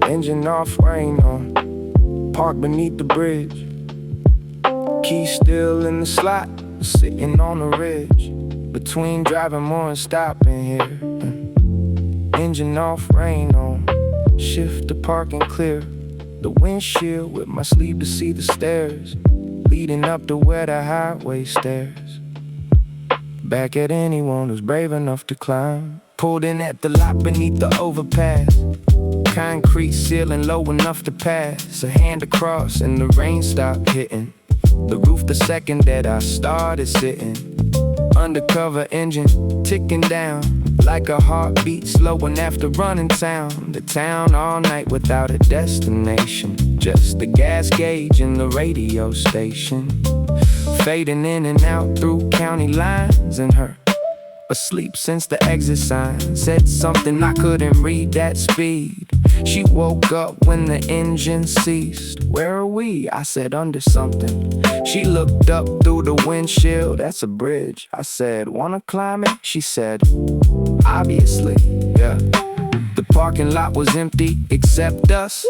Engine off, rain on, parked beneath the bridge. Key still in the slot, sitting on the ridge. Between driving more and stopping here. Engine off, rain on, shift to park and clear. The windshield with my sleeve to see the stairs leading up to where the highway stares. Back at anyone who's brave enough to climb. Pulled in at the lot beneath the overpass. Concrete ceiling low enough to pass. A hand across and the rain stopped hitting the roof the second that I started sitting. Undercover engine ticking down like a heartbeat slowing after running town to town all night without a destination. Just the gas gauge and the radio station fading in and out through county lines. And her asleep since the exit sign said something I couldn't read at speed. She woke up when the engine ceased. Where are we? I said under something. She looked up through the windshield. That's a bridge. I said, wanna climb it? She said, obviously, yeah. The parking lot was empty except us.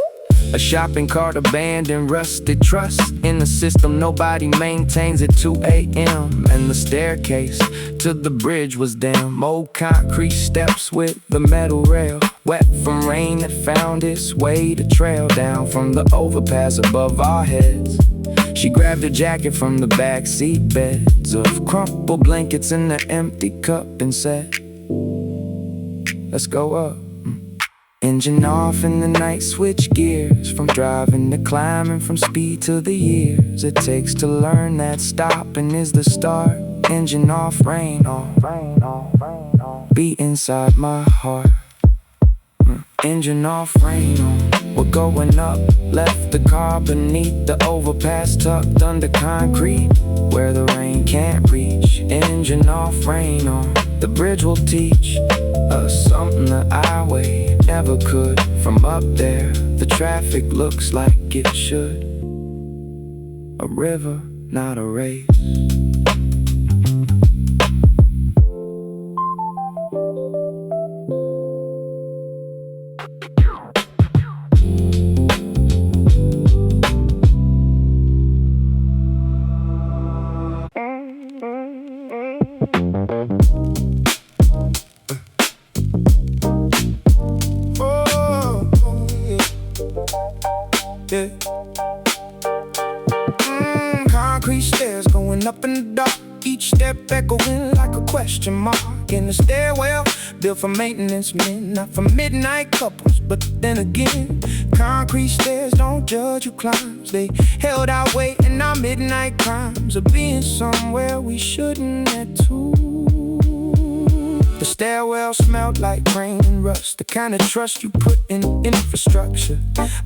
A shopping cart abandoned, rusted truss in the system nobody maintains at 2 a.m. And the staircase to the bridge was dim. Old concrete steps with the metal rail, wet from rain that found its way to trail down from the overpass above our heads. She grabbed her jacket from the back seat, beds of crumpled blankets in the empty cup, and said, let's go up. Engine off in the night, switch gears. From driving to climbing, from speed to the years it takes to learn that stopping is the start. Engine off, rain on, rain on, rain on. Beat inside my heart. Engine off, rain on. We're going up. Left the car beneath the overpass, tucked under concrete where the rain can't reach. Engine off, rain on. The bridge will teach us something the highway never could. From up there, the traffic looks like it should. A river, not a race. Yeah. Concrete stairs going up in the dark, each step echoing like a question mark. In the stairwell, built for maintenance men, not for midnight couples. But then again, concrete stairs don't judge who climbs. They held our weight in our midnight crimes of being somewhere we shouldn't have to. The stairwell smelled like rain and rust, the kind of trust you put in infrastructure.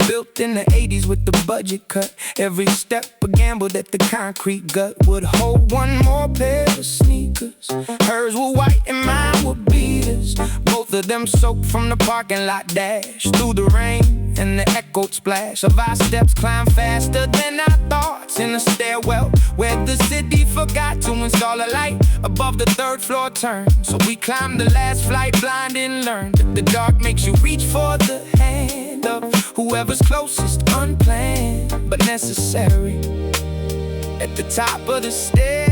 Built in the 80s with the budget cut. Every step a gamble that the concrete gut would hold one more pair of sneakers. Hers were white and mine were beaters. Both of them soaked from the parking lot dash through the rain and the echoed splash of our steps climbed faster than our thoughts in the stairwell where the city forgot to install a light above the third floor turn. So we climbed the last flight blind and learned that the dark makes you reach for the hand of whoever's closest, unplanned but necessary. At the top of the stairs,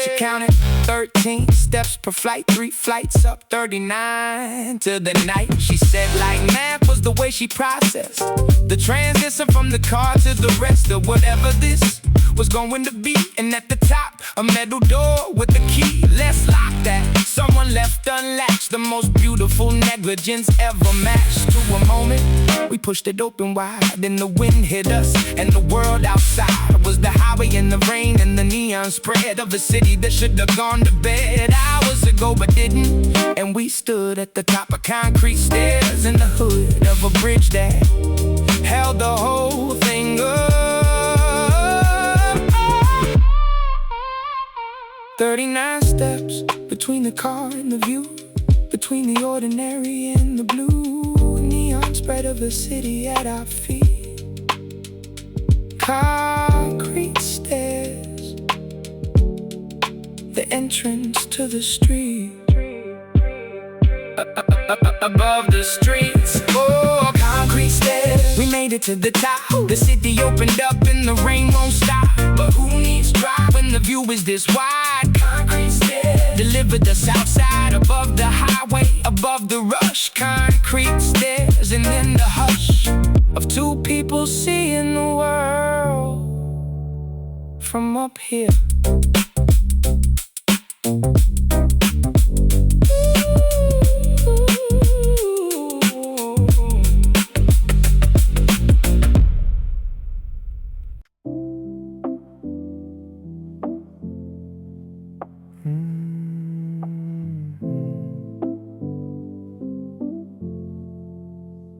she counted 13 steps per flight, 3 flights up, 39 to the night. She said like math was the way she processed the transition from the car to the rest of whatever this was going to be. And at the top, a metal door with a key. Let's lock that. Someone left unlatched, the most beautiful negligence ever matched. To a moment, we pushed it open wide, then the wind hit us, and the world outside was the highway and the rain and the neon spread of a city that should have gone to bed hours ago but didn't. And we stood at the top of concrete stairs in the hood of a bridge that held the whole thing up. 39 steps between the car and the view, between the ordinary and the blue. Neon spread of the city at our feet. Concrete stairs, the entrance to the street. Above the streets it to the top. The city opened up and the rain won't stop. But who needs drive when the view is this wide? Concrete stairs deliver the south side, above the highway, above the rush. Concrete stairs and then the hush of two people seeing the world from up here.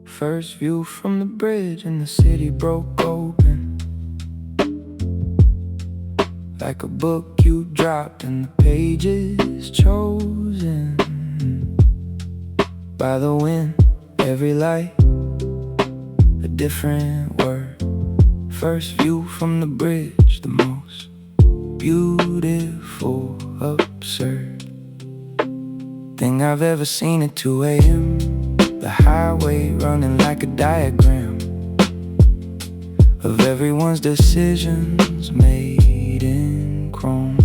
First view from the bridge and the city broke open, like a book you dropped and the pages chosen by the wind. Every light, a different word. First view from the bridge, the most beautiful, absurd thing I've ever seen at 2 a.m. The highway running like a diagram of everyone's decisions made in chrome.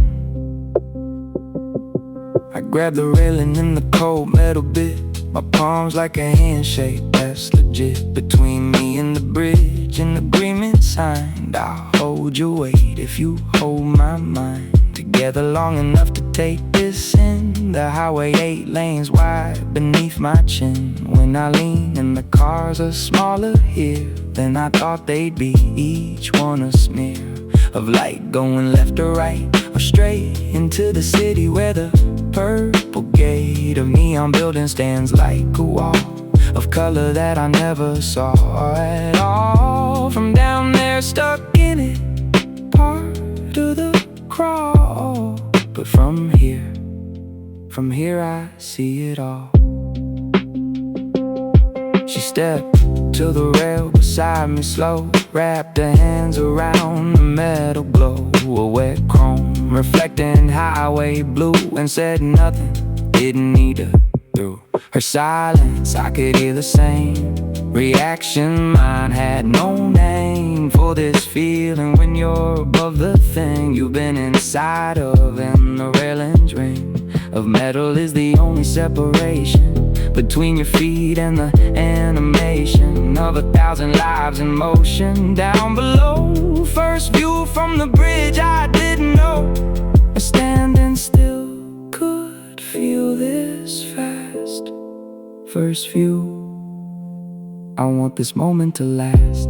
I grabbed the railing in the cold metal bit, my palms like a handshake, that's legit. Between me and the bridge, an agreement signed. I'll hold your weight if you hold my mind. Together long enough to take this in. The highway 8 lanes wide beneath my chin. When I lean and the cars are smaller here than I thought they'd be, each one a smear of light going left or right or straight into the city, where the purple gate of neon building stands like a wall of color that I never saw at all. From down there stuck in it, part of the crawl. But from here I see it all. She stepped to the rail beside me slow, wrapped her hands around the metal glow. A wet chrome reflecting highway blue, and said nothing, didn't need her. Through her silence I could hear the same reaction. Mine had no name for this feeling when you're above the thing you've been inside of, and the railing's ring of metal is the only separation between your feet and the animation of 1,000 lives in motion down below. First view from the bridge, I didn't know standing still could feel this fast. First view, I want this moment to last.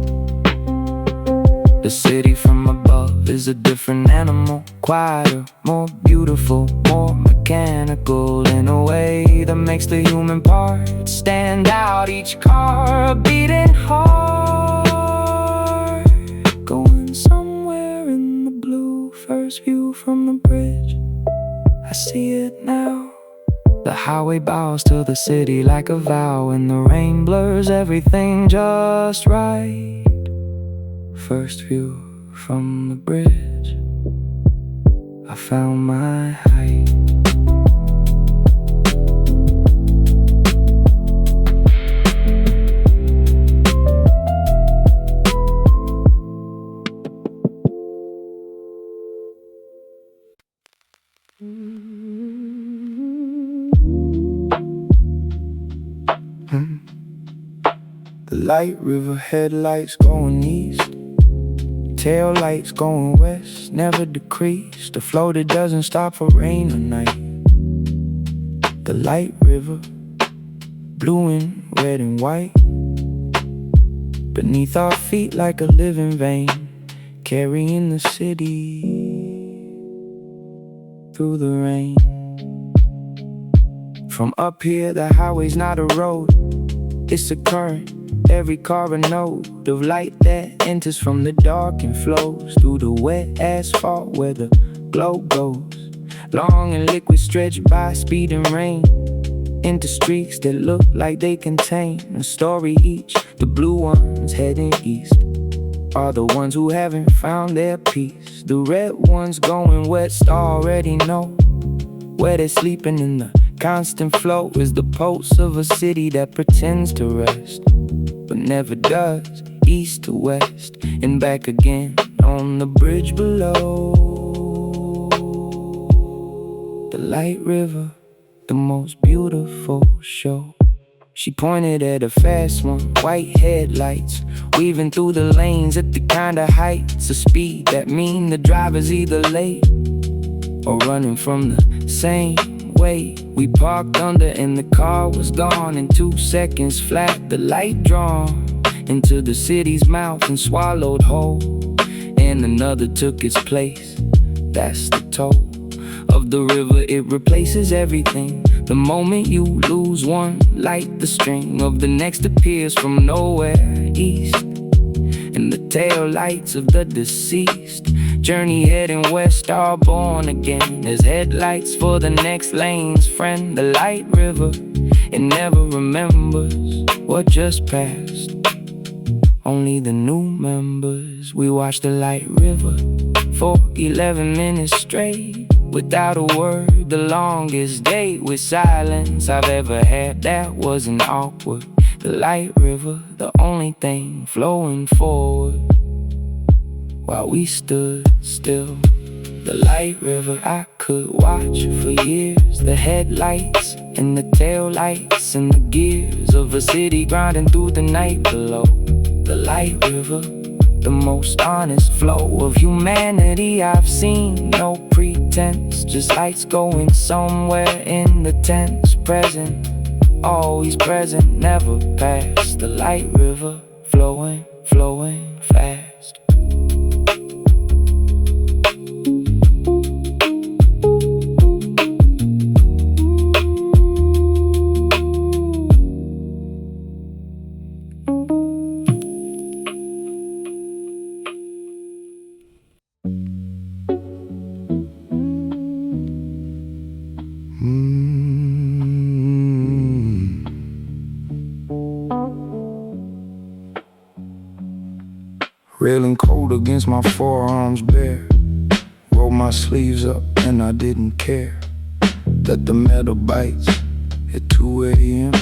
The city from above is a different animal, quieter, more beautiful, more mechanical, in a way that makes the human part stand out. Each car a beating heart, going somewhere in the blue. First view from the bridge, I see it now. The highway bows to the city like a vow, and the rain blurs everything just right. First view from the bridge, I found my height. The light river headlights going east, tail lights going west, never decrease. The flow that doesn't stop for rain or night. The light river, blue and red and white, beneath our feet like a living vein, carrying the city through the rain. From up here, the highway's not a road, it's a current. Every car a node of light that enters from the dark and flows through the wet asphalt where the glow goes. Long and liquid stretched by speed and rain, into streaks that look like they contain a story each. The blue ones heading east are the ones who haven't found their peace. The red ones going west already know where they're sleeping, in the constant flow is the pulse of a city that pretends to rest but never does. east to west and back again on the bridge below. The Light River, the most beautiful show. She pointed at a fast one, white headlights, weaving through the lanes at the kind of heights of speed that mean the driver's either late or running from the same way. We parked under and the car was gone in 2 seconds flat. The light drawn into the city's mouth and swallowed whole, and another took its place. That's the toll of the river, it replaces everything. The moment you lose one light, the string of the next appears from nowhere east, and the tail lights of the deceased journey heading west are born again as headlights for the next lane's friend. The Light River, it never remembers what just passed, only the new members. We watched the Light River for 11 minutes straight without a word, the longest date with silence I've ever had that wasn't awkward. The Light River, the only thing flowing forward while we stood still. The Light River I could watch for years, the headlights and the tail lights and the gears of a city grinding through the night below. The Light River, the most honest flow of humanity I've seen. No pretense, just lights going somewhere in the tense. Present, always present, never past. The Light River, flowing, flowing fast. Railing cold against my forearms bare, roll my sleeves up and I didn't care that the metal bites at 2 a.m.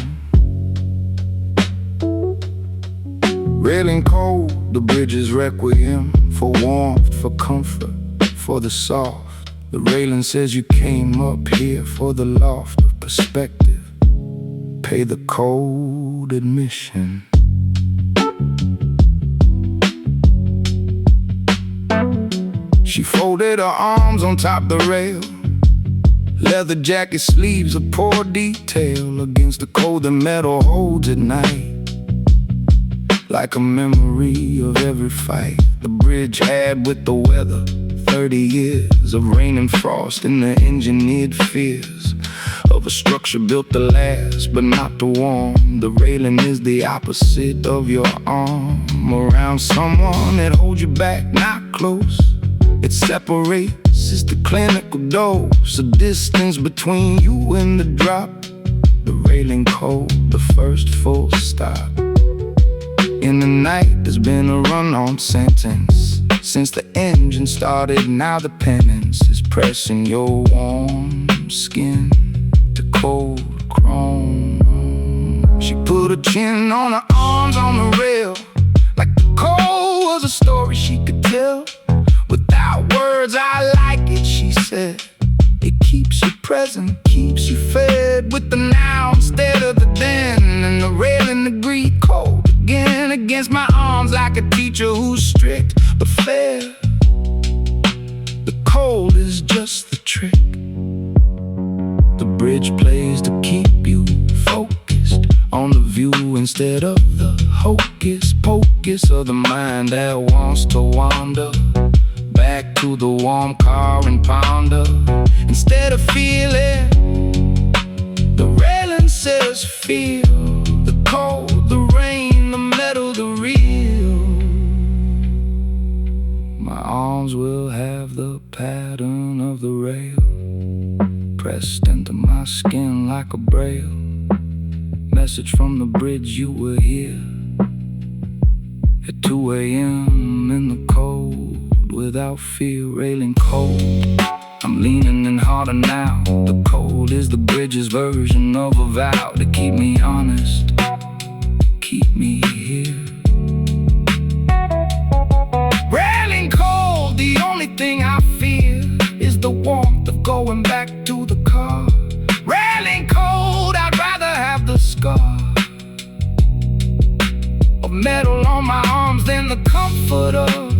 Railing cold, the bridge's requiem for warmth, for comfort, for the soft. The railing says you came up here for the loft of perspective. Pay the cold admission. She folded her arms on top the rail, leather jacket sleeves, a poor detail against the cold the metal holds at night, like a memory of every fight the bridge had with the weather. 30 years of rain and frost and the engineered fears of a structure built to last but not to warm. The railing is the opposite of your arm around someone that holds you back, not close. It separates, it's the clinical dose, a distance between you and the drop. The railing cold, the first full stop. In the night there's been a run-on sentence since the engine started. Now the penance is pressing your warm skin to cold chrome. She put her chin on her arms on the rail, like the cold was a story she could tell. Without words, I like it, she said. It keeps you present, keeps you fed with the now instead of the then. And the railing agreed cold again against my arms, like a teacher who's strict but fair. The cold is just the trick. The bridge plays to keep you focused on the view instead of the hocus pocus of the mind that wants to wander back to the warm car and ponder. Instead of feeling, the railing says feel the cold, the rain, the metal, the real. My arms will have the pattern of the rail pressed into my skin like a braille. Message from the bridge, you were here at 2 a.m. in the cold. Without fear, railing cold. I'm leaning in harder now. The cold is the bridge's version of a vow to keep me honest, keep me here. the comfort of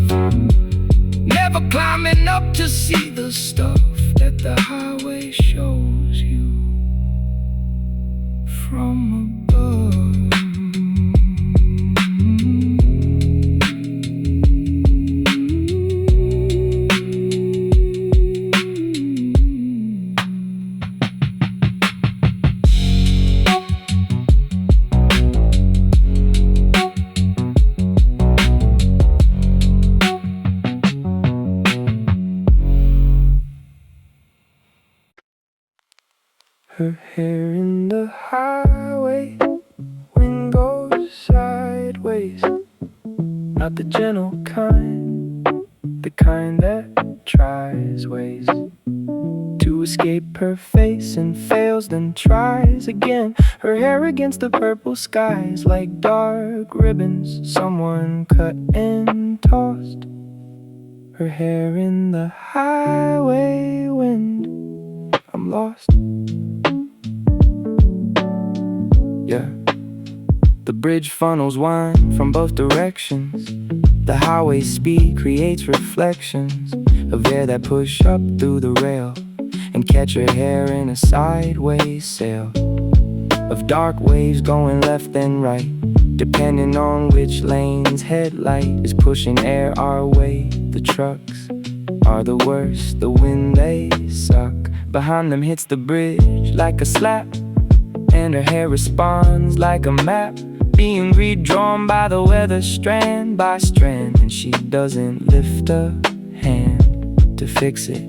never climbing up to see the stuff that the highway shows you from above. Her hair in the highway wind goes sideways. Not the gentle kind, the kind that tries ways to escape her face and fails, then tries again. Her hair against the purple skies like dark ribbons someone cut and tossed. Her hair in the highway wind, I'm lost. Yeah. The bridge funnels wine from both directions. The highway's speed creates reflections of air that push up through the rail and catch her hair in a sideways sail of dark waves going left and right, depending on which lane's headlight is pushing air our way. The trucks are the worst, the wind they suck. Behind them hits the bridge like a slap, and her hair responds like a map, being redrawn by the weather strand by strand. And she doesn't lift a hand to fix it,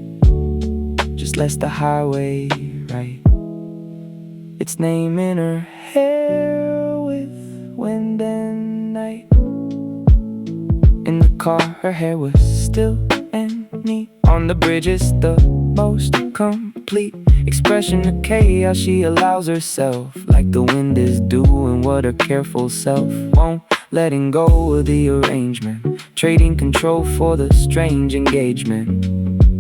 just lets the highway write its name in her hair with wind and night. In the car, her hair was still and neat. On the bridge, it's the most complete expression of chaos she allows herself, like the wind is doing what her careful self won't, letting go of the arrangement, trading control for the strange engagement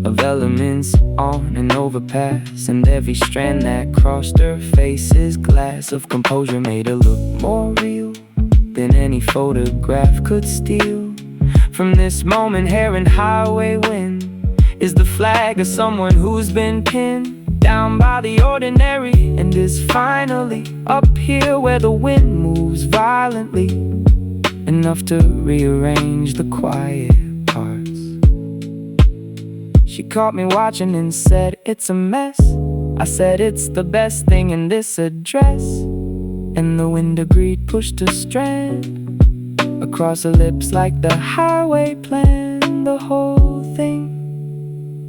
of elements on an overpass. And every strand that crossed her face's glass of composure made her look more real than any photograph could steal. From this moment, hair and highway wind is the flag of someone who's been pinned down by the ordinary and is finally up here where the wind moves violently, enough to rearrange the quiet parts. She caught me watching and said, "It's a mess." I said, "It's the best thing in this address." And the wind agreed, pushed a strand across her lips like the highway planned the whole thing.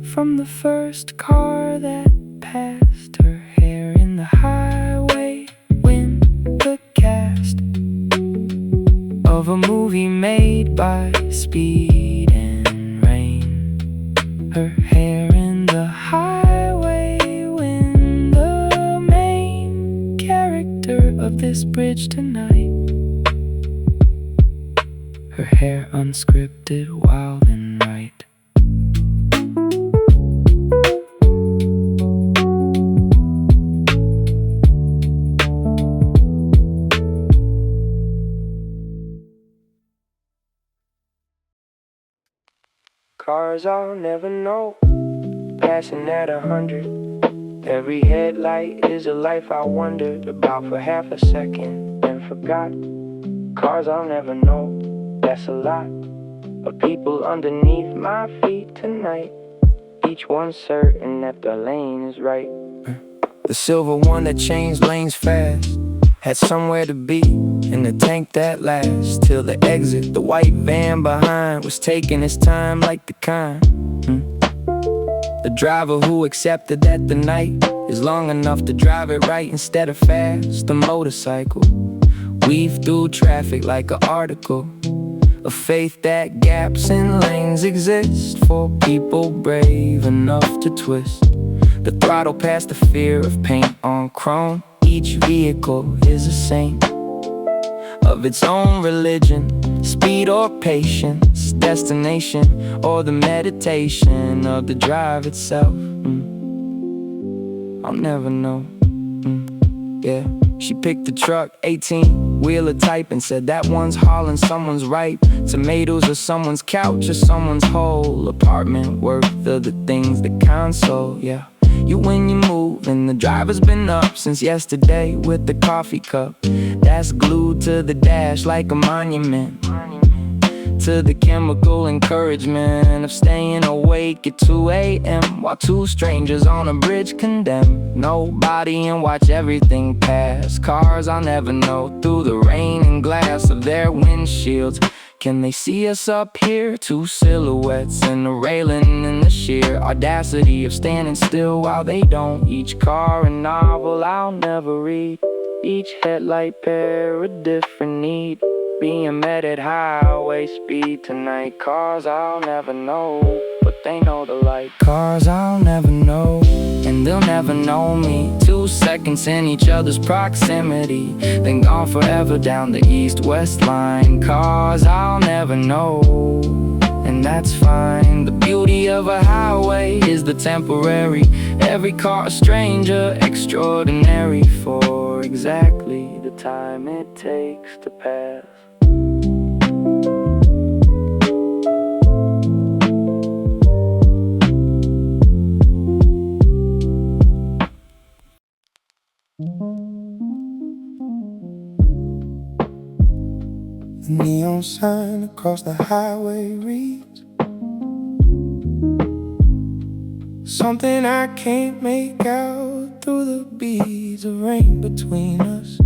From the first car that passed, her hair in the highway wind, the cast of a movie made by speed and rain. Her hair in the highway wind, the main character of this bridge tonight. Her hair unscripted, wild and right. Cars I'll never know, passing at 100. Every headlight is a life I wondered about for half a second and forgot. Cars I'll never know, that's a lot of people underneath my feet tonight, each one certain that the lane is right. The silver one that changed lanes fast had somewhere to be in the tank that lasts till the exit. The white van behind was taking its time like the kind, the driver who accepted that the night is long enough to drive it right instead of fast. The motorcycle weave through traffic like an article of faith that gaps in lanes exist for people brave enough to twist the throttle past the fear of paint on chrome. Each vehicle is a saint of its own religion, speed or patience, destination or the meditation of the drive itself. I'll never know. Yeah, She picked the truck, 18-wheeler type, and said that one's hauling someone's ripe tomatoes, or someone's couch, or someone's whole apartment worth of the things that console. Yeah, you when you move, and the driver's been up since yesterday with the coffee cup that's glued to the dash like a monument to the chemical encouragement of staying awake at 2 a.m. while two strangers on a bridge condemn nobody and watch everything pass. Cars I'll never know through the rain and glass of their windshields. Can they see us up here? Two silhouettes and the railing and the sheer audacity of standing still while they don't. Each car a novel I'll never read, each headlight pair a different need, being met at highway speed tonight. Cars I'll never know, but they know the light. Cars I'll never know, and they'll never know me. 2 seconds in each other's proximity, then gone forever down the east-west line. Cars I'll never know, and that's fine. The beauty of a highway is the temporary. Every car a stranger, extraordinary for exactly the time it takes to pass. The neon sign across the highway reads something I can't make out through the beads of rain between us.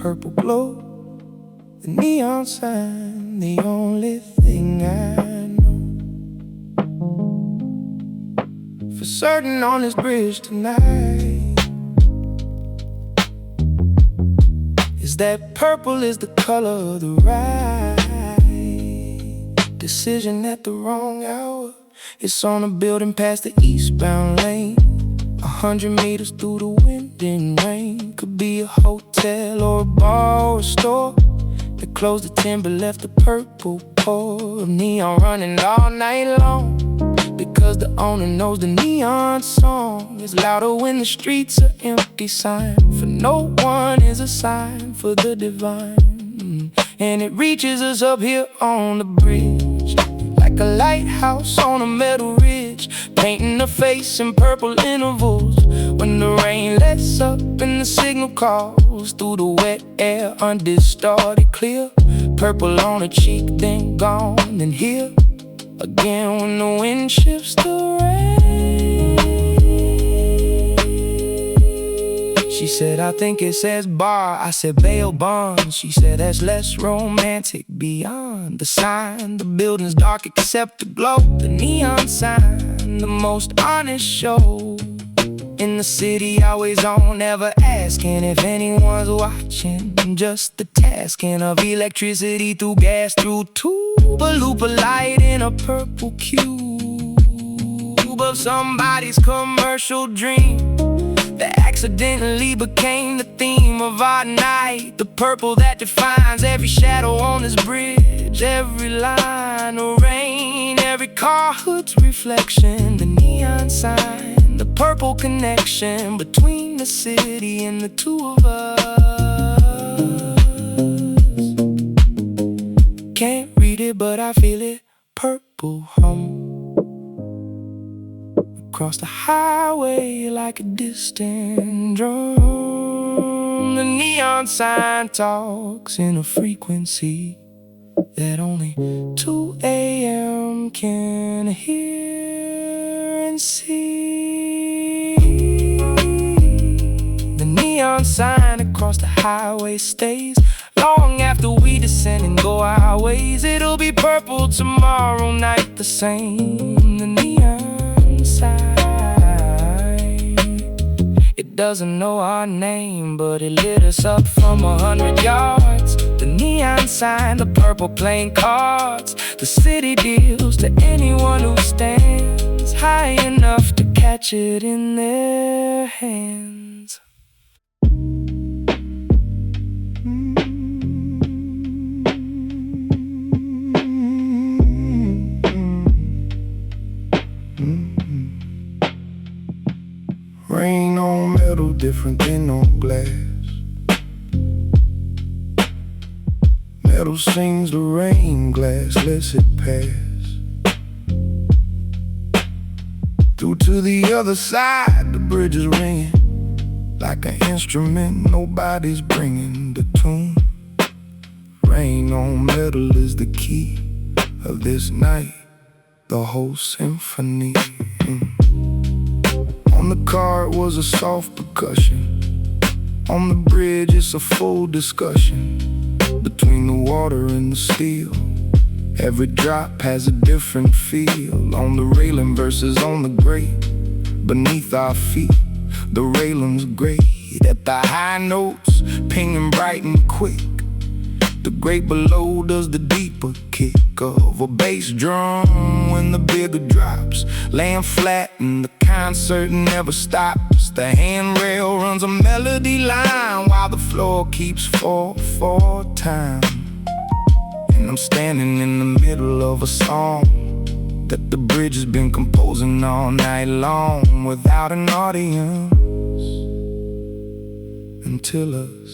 Purple glow, the neon sign, the only thing I know for certain on this bridge tonight is that purple is the color of the right decision at the wrong hour. It's on a building past the eastbound lane, 100 meters through the wind and rain. Could be a hotel or a bar or a store that closed at 10 but left a purple pour of neon running all night long, because the owner knows the neon song is louder when the streets are empty. Sign for no one is a sign for the divine, and it reaches us up here on the bridge like a lighthouse on a metal ridge, painting a face in purple intervals. When the rain lets up and the signal calls through the wet air, undistorted clear. Purple on her cheek, then gone, then here again when the wind shifts to rain. She said, I think it says bar. I said bail bond. She said, that's less romantic. Beyond the sign, the building's dark except the glow. The neon sign, the most honest show in the city, always on, never asking if anyone's watching. Just the tasking of electricity through gas, through tube, a loop of light in a purple cube of somebody's commercial dream that accidentally became the theme of our night. The purple that defines every shadow on this bridge, every line of rain, every car hood's reflection. The neon sign, the purple connection between the city and the two of us. Can't read it, but I feel it. Purple hum across the highway like a distant drum. The neon sign talks in a frequency that only 2 a.m. can hear and see. The neon sign across the highway stays long after we descend and go our ways. It'll be purple tomorrow night the same. The neon sign, it doesn't know our name, but it lit us up from 100 yards. The neon sign, the purple playing cards. The city deals to anyone who stands high enough to catch it in their hands. Rain on metal, different than on glass. metal sings the rain, glass lets it pass. Through to the other side, the bridge is ringing like an instrument nobody's bringing the tune. Rain on metal is the key of this night, the whole symphony. On the car it was a soft percussion. On the bridge it's a full discussion between the water and the steel. Every drop has a different feel. On the railing versus on the grate. Beneath our feet, the railing's great. At the high notes, pinging bright and quick. The grate below does the deeper kick of a bass drum when the bigger drops. Laying flat and the concert never stops. The handrail runs a melody line while the floor keeps 4/4 time. And I'm standing in the middle of a song that the bridge has been composing all night long without an audience until us.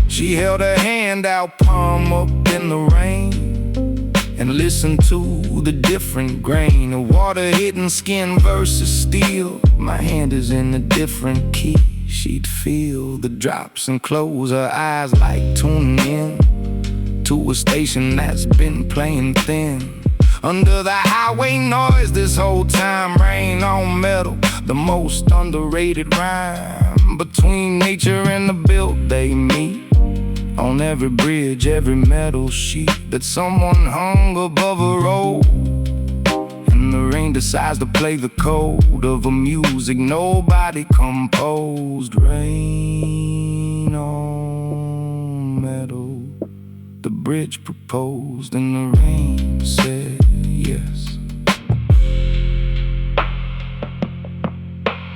She held her hand out, palm up in the rain, and listened to the different grain of water hitting skin versus steel. My hand is in a different key. She'd feel the drops and close her eyes like tuning in to a station that's been playing thin. Under the highway noise this whole time, rain on metal, the most underrated rhyme. Between nature and the built they meet. On every bridge, every metal sheet that someone hung above a road. And the rain decides to play the code of a music nobody composed. Rain on metal, the bridge proposed and the rain said yes.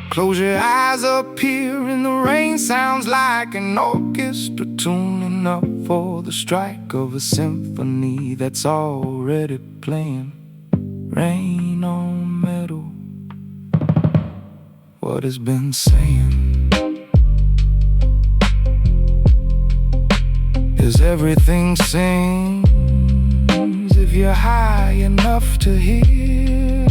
Close your eyes up here and the rain sounds like an orchestra tuning up for the strike of a symphony that's already playing. Rain on metal, what it's been saying is everything sings if you're high enough to hear.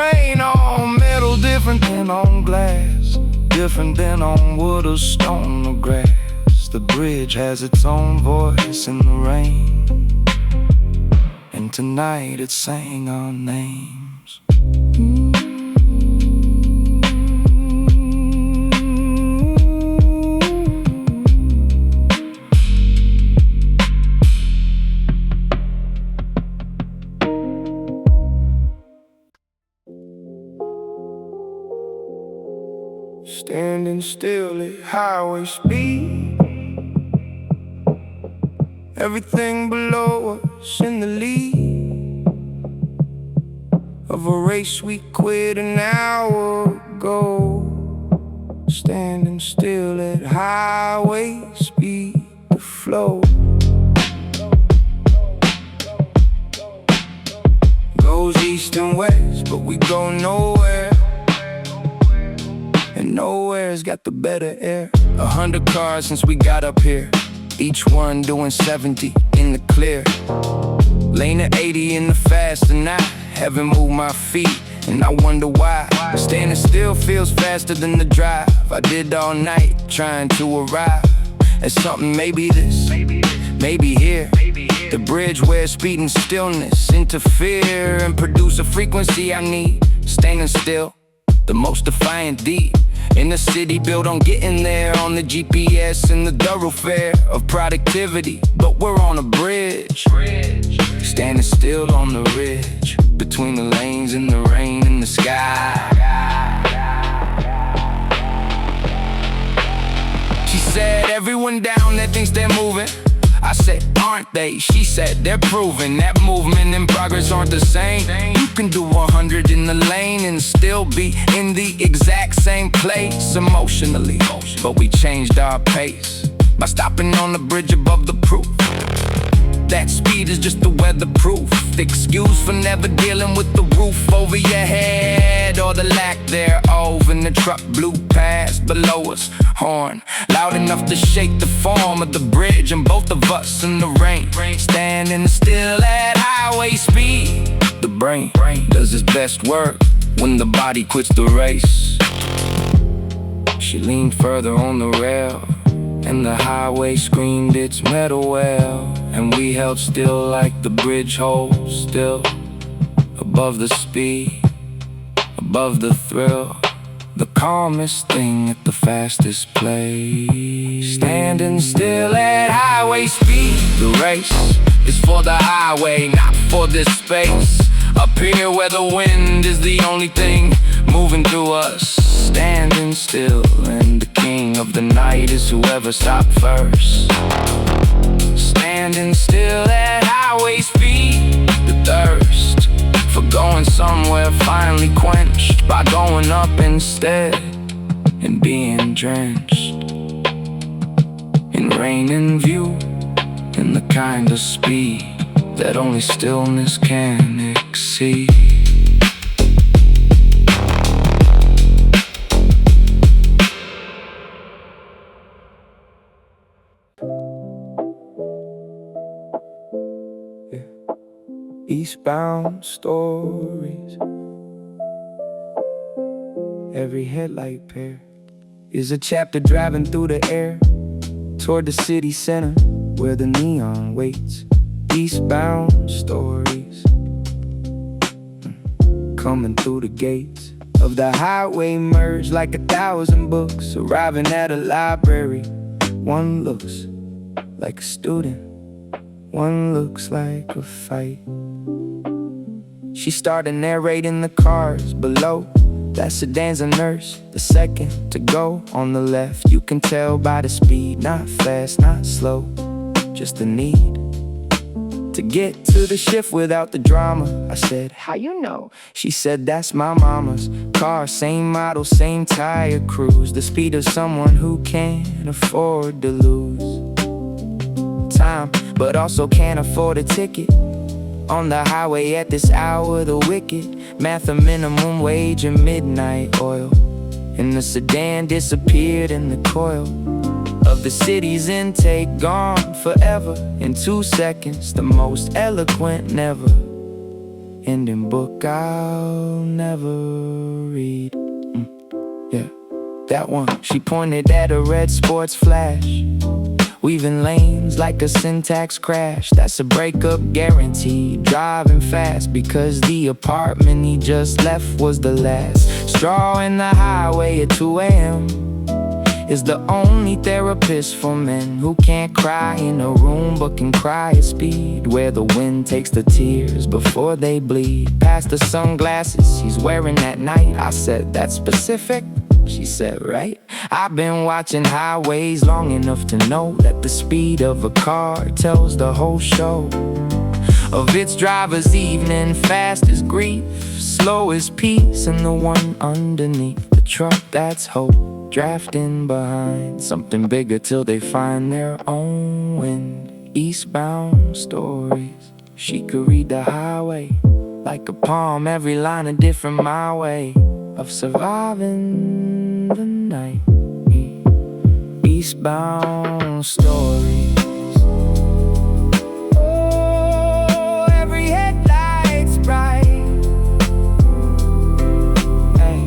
Rain on metal, different than on glass, different than on wood or stone or grass. The bridge has its own voice in the rain, and tonight it's saying our names. Standing still at highway speed, everything below us in the lead of a race we quit an hour ago. Standing still at highway speed, the flow goes east and west, but we go nowhere. And nowhere's got the better air. 100 cars since we got up here, each one doing 70 in the clear. Lane of 80 in the fast, and I haven't moved my feet, and I wonder why. Standing still feels faster than the drive I did all night trying to arrive at something. Maybe this, maybe here, the bridge where speed and stillness interfere and produce a frequency I need. Standing still, the most defiant deed in the city built on getting there on the GPS and the thoroughfare of productivity. But we're on a bridge, standing still on the ridge, between the lanes and the rain and the sky. She said, everyone down there thinks they're moving. I said, aren't they? She said, they're proving that movement and progress aren't the same. You can do 100 in the lane and still be in the exact same place emotionally, but we changed our pace by stopping on the bridge above the proof. That speed is just the weatherproof excuse for never dealing with the roof over your head, or the lack thereof. And the truck blew past below us, horn loud enough to shake the form of the bridge, and both of us in the rain, standing still at highway speed. The brain does its best work when the body quits the race. She leaned further on the rail, and the highway screamed its metal wail, and we held still like the bridge holds still. Above the speed, above the thrill, the calmest thing at the fastest place. Standing still at highway speed. The race is for the highway, not for this space. Up here where the wind is the only thing moving through us. Standing still, and the king of the night is whoever stopped first. Standing still at highway speed. The thirst for going somewhere finally quenched by going up instead and being drenched in rain and view, in the kind of speed that only stillness can exceed. Eastbound stories. Every headlight pair is a chapter driving through the air toward the city center where the neon waits. Eastbound stories, coming through the gates of the highway, merge like 1,000 books, arriving at a library. One looks like a student, one looks like a fight. She started narrating the cars below. That sedan's a nurse, the second to go on the left. You can tell by the speed, not fast, not slow, just the need to get to the shift without the drama. I said, how you know? She said, that's my mama's car, same model, same tire, cruise the speed of someone who can't afford to lose time, but also can't afford a ticket. On the highway at this hour, the wicked math of minimum wage and midnight oil, and the sedan disappeared in the coil of the city's intake, gone forever in 2 seconds. The most eloquent never ending book I'll never read. Yeah, that one. She pointed at a red sports flash, weaving lanes like a syntax crash. That's a breakup guaranteed. Driving fast because the apartment he just left was the last straw in the highway at 2 a.m. is the only therapist for men who can't cry in a room but can cry at speed, where the wind takes the tears before they bleed. Past the sunglasses he's wearing at night. I said, that's specific. She said, right? I've been watching highways long enough to know that the speed of a car tells the whole show of its driver's evening. Fast as grief, slow as peace, and the one underneath the truck, that's hope, drafting behind something bigger till they find their own wind. Eastbound stories. She could read the highway like a poem, every line a different my way of surviving the night. Eastbound stories. Oh, every headlight's bright. Hey,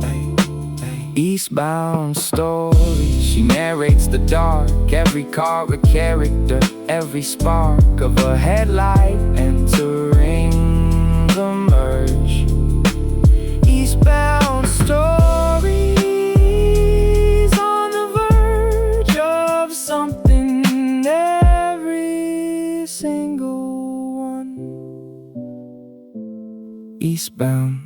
hey, hey. Eastbound stories. She narrates the dark, every car a character, every spark of a headlight entering the merge. Eastbound stories, on the verge of something, every single one. Eastbound,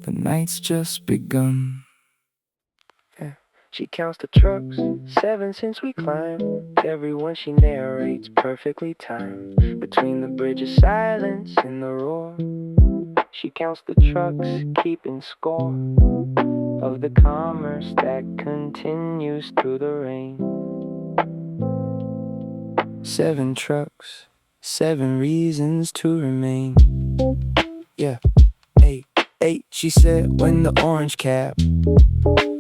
the night's just begun. Yeah. She counts the trucks, 7 since we climbed. Every one she narrates perfectly timed, between the bridge of silence and the roar. She counts the trucks, keeping score of the commerce that continues through the rain. 7 trucks, 7 reasons to remain. Yeah, 8, she said when the orange cab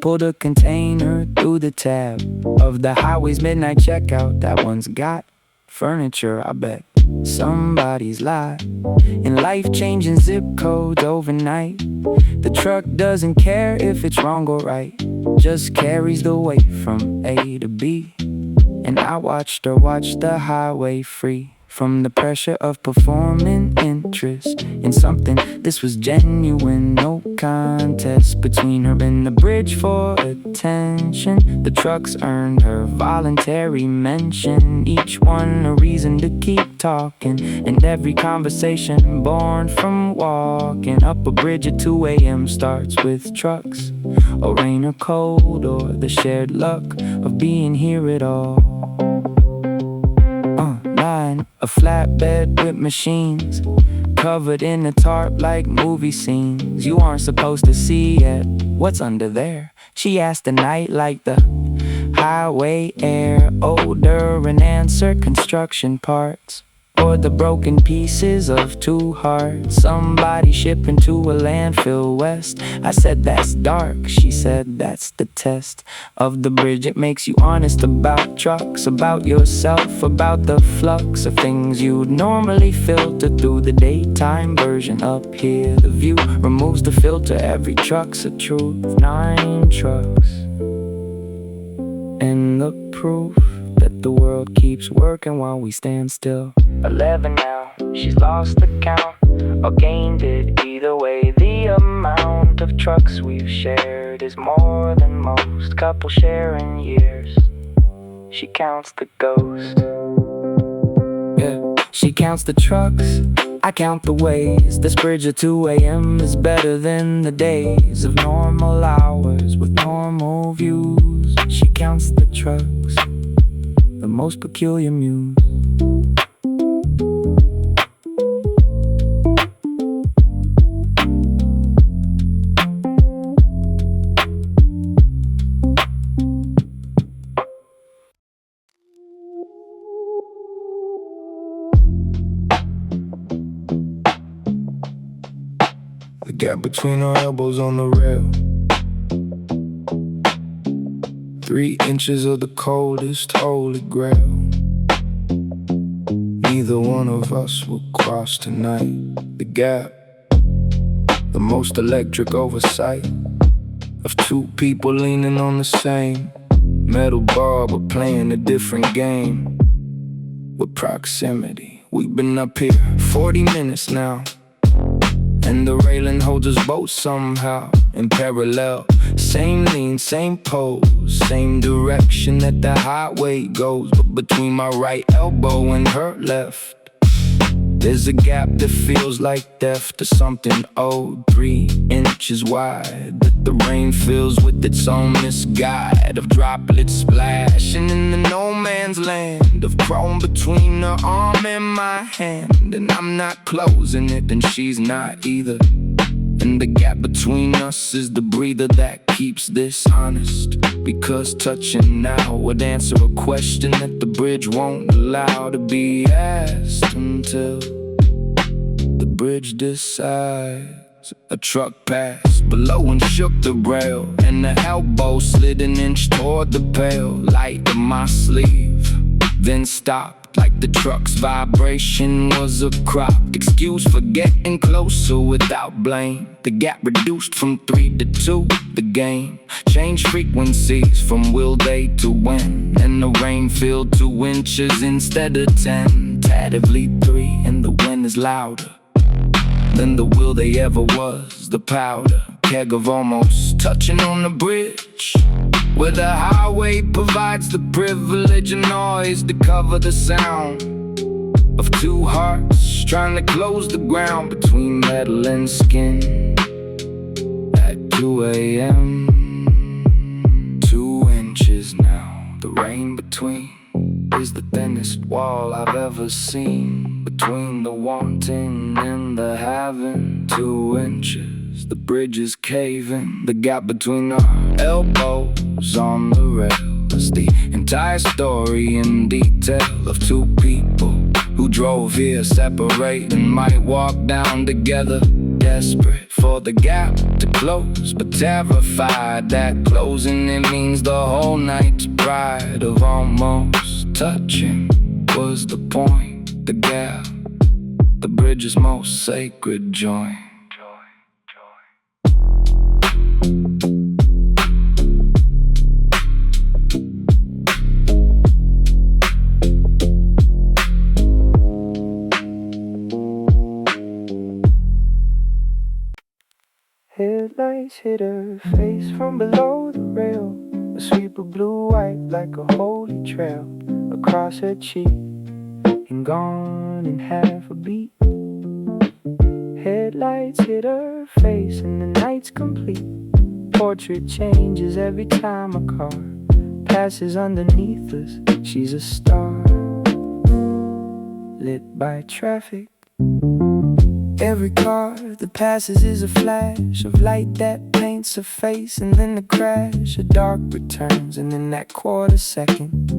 pulled a container through the tab of the highway's midnight checkout. That one's got furniture, I bet. Somebody's lot in life-changing zip codes overnight. The truck doesn't care if it's wrong or right, just carries the weight from A to B. And I watched her watch the highway free from the pressure of performing interest in something. This was genuine, no contest between her and the bridge for attention. The trucks earned her voluntary mention, each one a reason to keep talking, and every conversation born from walking up a bridge at 2 a.m. starts with trucks, or rain or cold, or the shared luck of being here at all. A flatbed with machines covered in a tarp like movie scenes. You aren't supposed to see yet what's under there, she asked the night like the highway air. Odor and answer, construction parts, or the broken pieces of 2 hearts. Somebody shipping to a landfill west. I said that's dark, she said that's the test of the bridge. It makes you honest about trucks, about yourself, about the flux of things you'd normally filter through the daytime version. Up here the view removes the filter, every truck's a truth. 9 trucks and the proof that the world keeps working while we stand still. 11 now, she's lost the count, or gained it. Either way, the amount of trucks we've shared is more than most couples share in years. She counts the ghost. Yeah, she counts the trucks, I count the ways. This bridge at 2 a.m. is better than the days of normal hours with normal views. She counts the trucks, the most peculiar muse. The gap between her elbows on the rail, 3 inches of the coldest holy grail. Neither one of us will cross tonight. The gap, the most electric oversight of 2 people leaning on the same metal bar, but playing a different game with proximity. We've been up here 40 minutes now, and the railing holds us both somehow in parallel. Same lean, same pose, same direction that the highway goes. But between my right elbow and her left, there's a gap that feels like death to something old, 3 inches wide, that the rain fills with its own misguide of droplets splashing in the no man's land of chrome between her arm and my hand. And I'm not closing it, and she's not either. And the gap between us is the breather that keeps this honest, because touching now would answer a question that the bridge won't allow to be asked until the bridge decides. A truck passed below and shook the rail, and the elbow slid an inch toward the pale light of my sleeve, then stopped like the truck's vibration was a cropped excuse for getting closer without blame. The gap reduced from 3 to 2. The game changed frequencies from will they to when, and the rain filled 2 inches instead of 10. Tentatively 3, and the wind is louder than the will they ever was. The powder keg of almost touching on the bridge, where the highway provides the privilege and noise to cover the sound of 2 hearts trying to close the ground between metal and skin at 2 a.m. 2 inches now. The rain between is the thinnest wall I've ever seen, between the wanting and the having. 2 inches, the bridge is caving. The gap between our elbows on the rails, the entire story in detail of two people who drove here separate and might walk down together, desperate for the gap to close, but terrified that closing it means the whole night's pride of almost touching was the point, the gap, the bridge's most sacred joint. Headlights hit her face from below the rail, a sweep of blue-white like a holy trail across her cheek, and gone in half a beat. Headlights hit her face and the night's complete. Portrait changes every time a car passes underneath us. She's a star, lit by traffic. Every car that passes is a flash of light that paints her face, and then the crash, a dark returns, and in that quarter second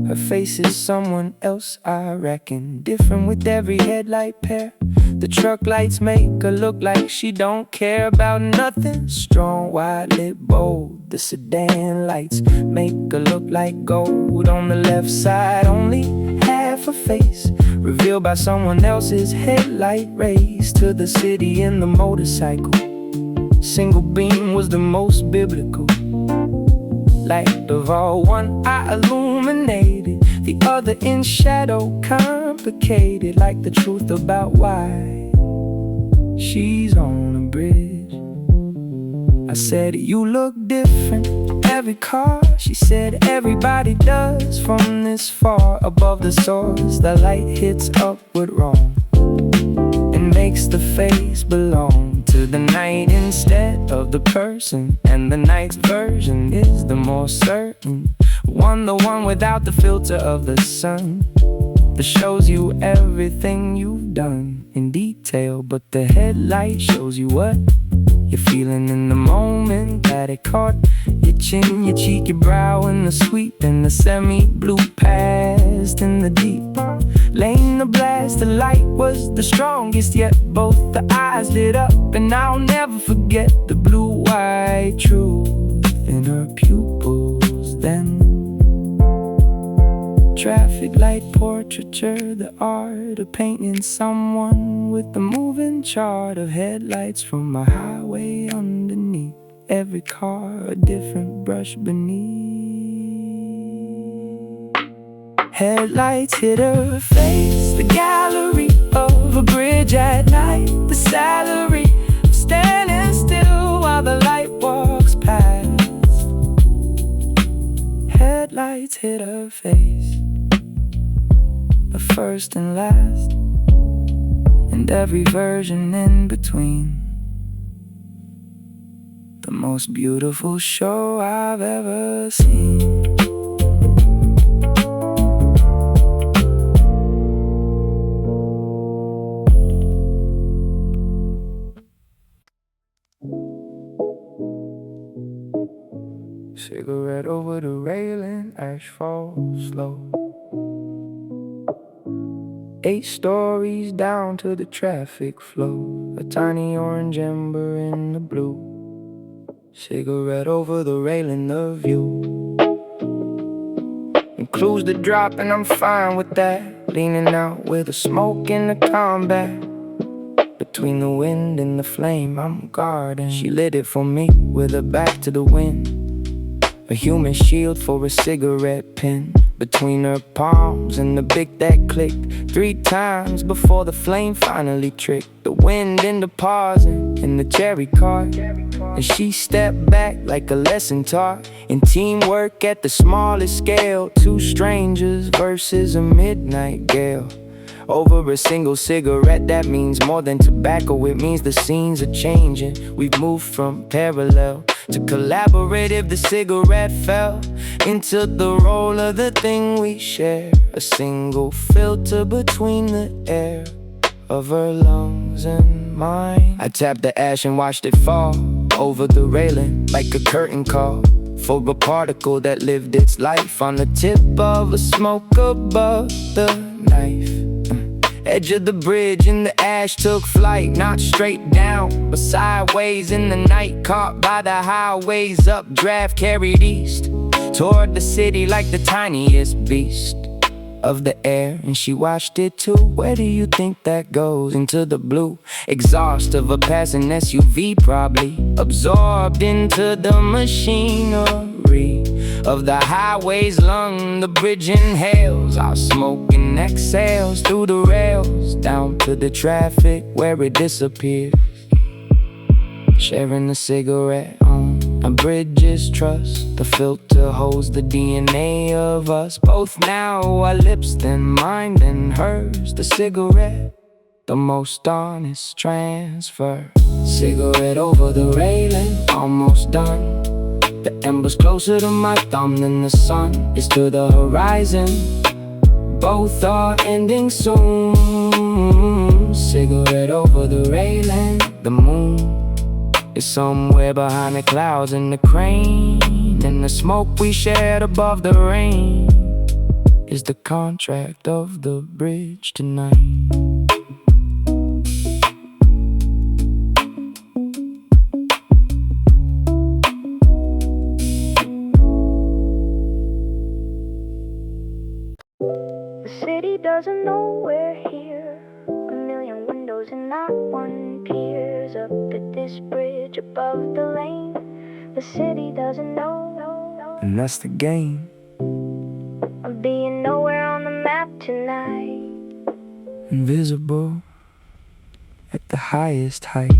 her face is someone else, I reckon. Different with every headlight pair. The truck lights make her look like she don't care about nothing. Strong, wide lit, bold. The sedan lights make her look like gold. On the left side, only half her face revealed by someone else's headlight rays to the city in the motorcycle. Single beam was the most biblical. Light of all, one eye illuminated, the other in shadow, complicated, like the truth about why she's on a bridge. I said, you look different, every car. She said, everybody does. From this far above the source, the light hits upward wrong and makes the face belong to the night instead of the person. And the night's version is the more certain one, the one without the filter of the sun, that shows you everything you've done in detail. But the headlight shows you what you're feeling in the moment that it caught your chin, your cheek, your brow, and the sweet and the semi-blue past in the deep lane, the blast. The light was the strongest, yet both the eyes lit up, and I'll never forget the blue-white truth in her pupils then. Traffic light portraiture, the art of painting someone with the moving chart of headlights from a highway underneath. Every car a different brush beneath. Headlights hit her face, the gallery of a bridge at night. The salary of standing still while the light walks past. Headlights hit her face, the first and last, and every version in between. The most beautiful show I've ever seen. Cigarette over the railing, ash falls slow. 8 stories down to the traffic flow. A tiny orange ember in the blue. Cigarette over the railing, the view. And clues to drop and I'm fine with that. Leaning out with the smoke in the combat. Between the wind and the flame, I'm guarding. She lit it for me with her back to the wind. A human shield for a cigarette pin between her palms and the big that clicked 3 times before the flame finally tricked the wind into pausing in the cherry cart. And she stepped back like a lesson taught in teamwork at the smallest scale. 2 strangers versus a midnight gale. Over a single cigarette, that means more than tobacco. It means the scenes are changing. We've moved from parallel to collaborative. The cigarette fell into the role of the thing we share. A single filter between the air of her lungs and mine. I tapped the ash and watched it fall over the railing like a curtain call. for a particle that lived its life on the tip of a smoke above the knife. Edge of the bridge and the ash took flight, not straight down, but sideways in the night. Caught by the highway's updraft, carried east toward the city like the tiniest beast of the air, and she watched it too. Where do you think that goes? Into the blue exhaust of a passing SUV, probably absorbed into the machinery of the highway's lung. The bridge inhales our smoke and exhales through the rails down to the traffic where it disappears. Sharing a cigarette on a bridge's trust. The filter holds the DNA of us both now. Our lips, then mine, then hers. The cigarette, the most honest transfer. Cigarette over the railing, almost done. The embers closer to my thumb than the sun is to the horizon. Both are ending soon. Cigarette over the railing, the moon is somewhere behind the clouds and the crane, and the smoke we shared above the rain is the contract of the bridge tonight. The city doesn't know we're here. A million windows and not one peers up at this bridge above the lane. The city doesn't know, And that's the game. of being nowhere on the map tonight. Invisible at the highest height.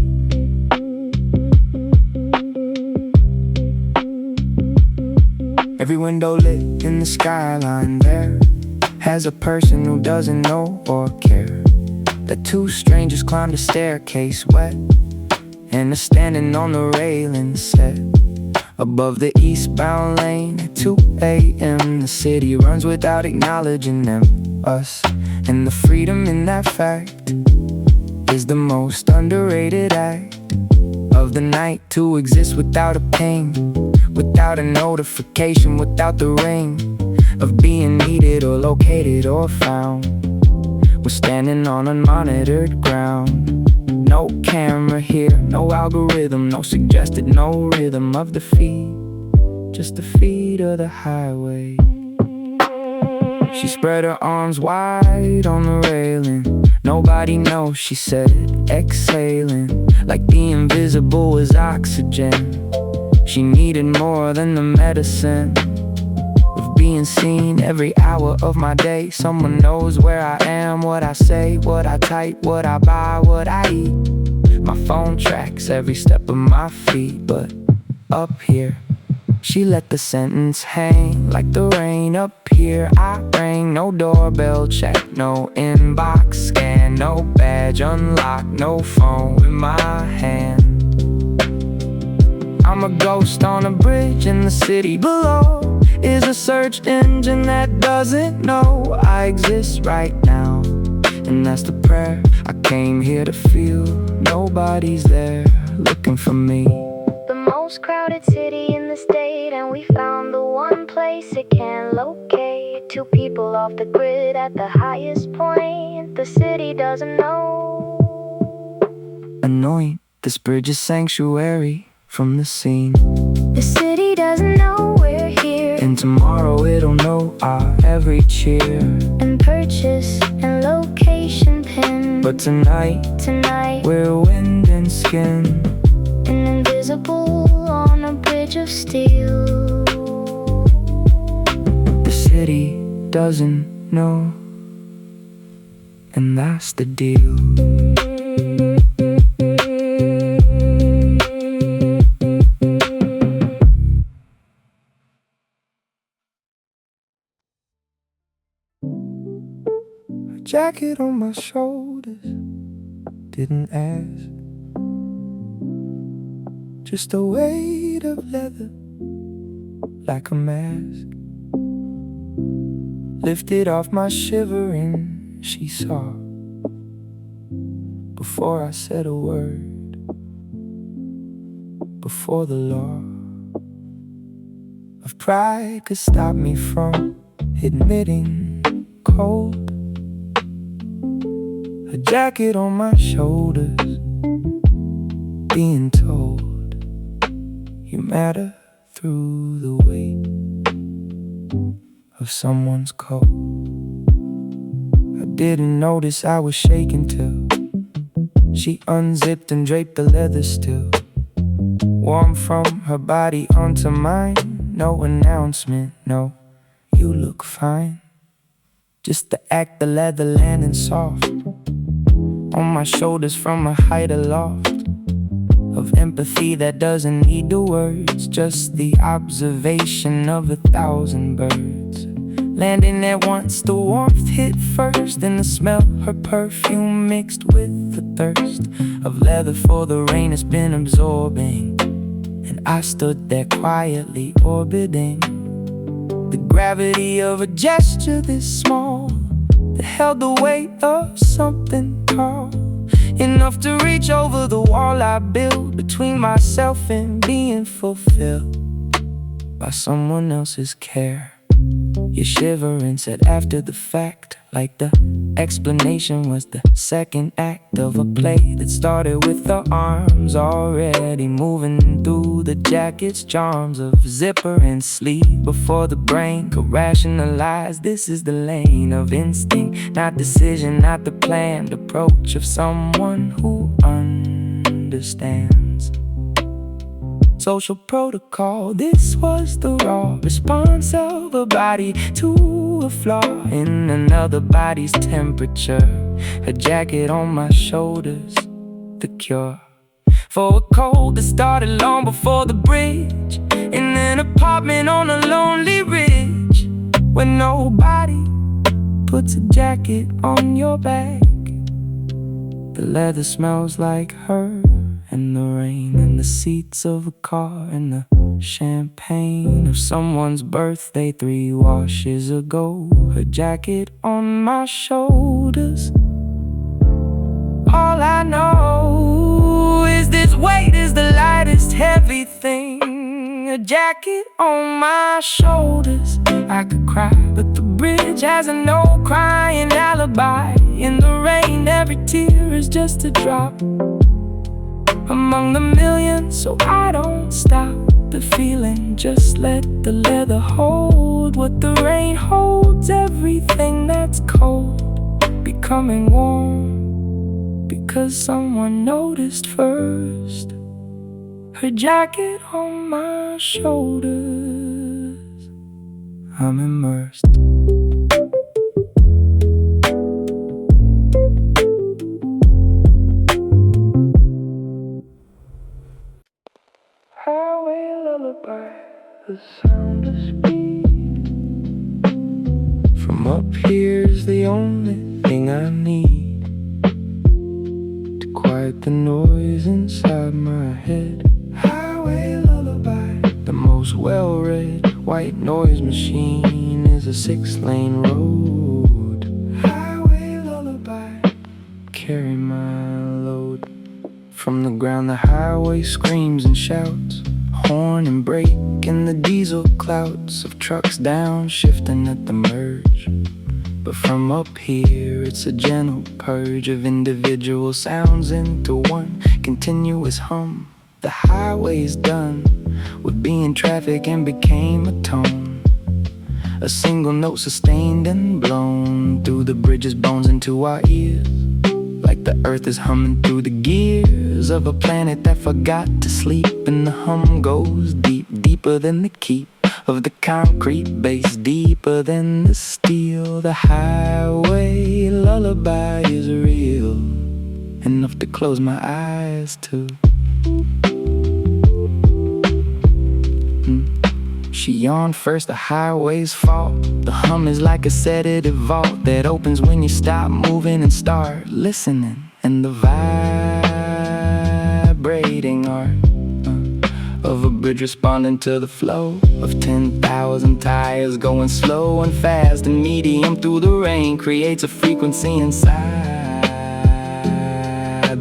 Every window lit in the skyline there has a person who doesn't know or care. The two strangers climbed a staircase wet and are standing on the railing set above the eastbound lane at 2 a.m. The city runs without acknowledging them, us, and the freedom in that fact is the most underrated act of the night. To exist without a ping, without a notification, without the ring of being needed or located or found. We're standing on unmonitored ground. No camera here, no algorithm, no suggested, no rhythm of the feet, just the feet of the highway. She spread her arms wide on the railing. Nobody knows, she said, exhaling like the invisible was oxygen. She needed more than the medicine of being seen every hour of my day. Someone knows where I am, what I say, what I type, what I buy, what I eat. My phone tracks every step of my feet, but up here she let the sentence hang like the rain. Up here I rang, no doorbell check, no inbox scan, no badge unlocked, no phone in my hand. I'm a ghost on a bridge in the city below is a search engine that doesn't know I exist right now. And that's the prayer I came here to feel. Nobody's there looking for me. the most crowded city in the state, and we found the one place it can locate. Two people off the grid at the highest point. The city doesn't know. Anoint this bridge's sanctuary from the scene. The city doesn't know we're here. And tomorrow it'll know our every cheer And purchase and location pin. But tonight we're wind and skin, and invisible on a bridge of steel. The city doesn't know, and that's the deal. Jacket on my shoulders, didn't ask. Just a weight of leather, like a mask. Lifted off my shivering, she saw. Before I said a word, before the law. pride could stop me from admitting cold. A jacket on my shoulders, being told you matter through the weight of someone's coat. I didn't notice I was shaking till she unzipped and draped the leather still. Warm from her body onto mine. No announcement, no, you look fine. Just the act, the leather landing soft on my shoulders from a height aloft of empathy that doesn't need the words, just the observation of 1,000 birds landing at once. The warmth hit first, and the smell, her perfume mixed with the thirst of leather for the rain it's been absorbing. And I stood there quietly orbiting the gravity of a gesture this small that held the weight of something tall, enough to reach over the wall I built between myself and being fulfilled by someone else's care. You shiver and said after the fact, like the explanation was the second act of a play that started with the arms already moving through the jacket's charms of zipper and sleeve before the brain could rationalize. This is the lane of instinct, not decision, not the planned approach of someone who understands social protocol. This was the raw response of a body to a flaw in another body's temperature. A jacket on my shoulders, the cure for a cold that started long before the bridge, in an apartment on a lonely ridge where nobody puts a jacket on your back. The leather smells like her and the rain, and the seats of a car, and the champagne of someone's birthday 3 washes ago. Her jacket on my shoulders. All I know is this weight is the lightest heavy thing. A jacket on my shoulders. I could cry, but the bridge has a no crying alibi. In the rain, every tear is just a drop among the millions, so I don't stop the feeling. Just let the leather hold what the rain holds. Everything that's cold becoming warm because someone noticed first. Her jacket on my shoulders. I'm immersed. Highway lullaby, the sound of speed. From up here's the only thing I need to quiet the noise inside my head. Highway lullaby, the most well-read white noise machine is a 6-lane road. Highway lullaby, carry my load. From the ground the highway screams and shouts, horn and brake and the diesel clouds of trucks downshifting at the merge. But from up here it's a gentle purge of individual sounds into one continuous hum. The highway's done with being traffic and became a tone, a single note sustained and blown through the bridge's bones into our ears, like the earth is humming through the gears of a planet that forgot to sleep. And the hum goes deep, deeper than the keep of the concrete base, deeper than the steel. The highway lullaby is real, enough to close my eyes to. She yawned first, the highway's fault. The hum is like a sedative vault that opens when you stop moving and start listening. And the vibrating art of a bridge responding to the flow of 10,000 tires going slow and fast and medium through the rain creates a frequency inside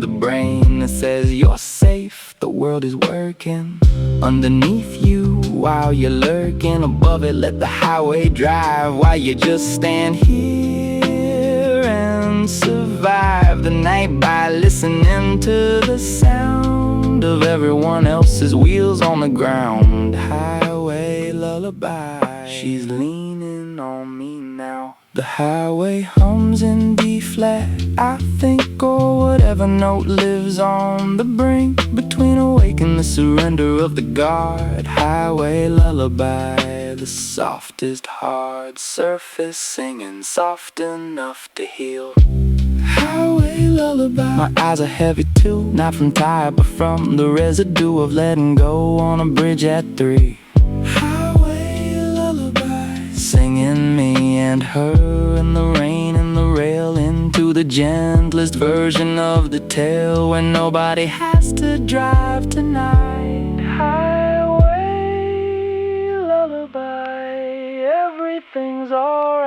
the brain that says you're safe, the world is working underneath you. while you're lurking above it. Let the highway drive while you just stand here and survive the night by listening to the sound of everyone else's wheels on the ground. Highway lullaby, she's leaning on me now. The highway hums in D flat, I think, or whatever note lives on the brink between awake and the surrender of the guard. Highway lullaby, the softest hard surface singing soft enough to heal. Highway lullaby. My eyes are heavy too, not from tired but from the residue of letting go on a bridge at 3. Singing me and her in the rain and the rail into the gentlest version of the tale where nobody has to drive tonight. Highway lullaby, everything's alright.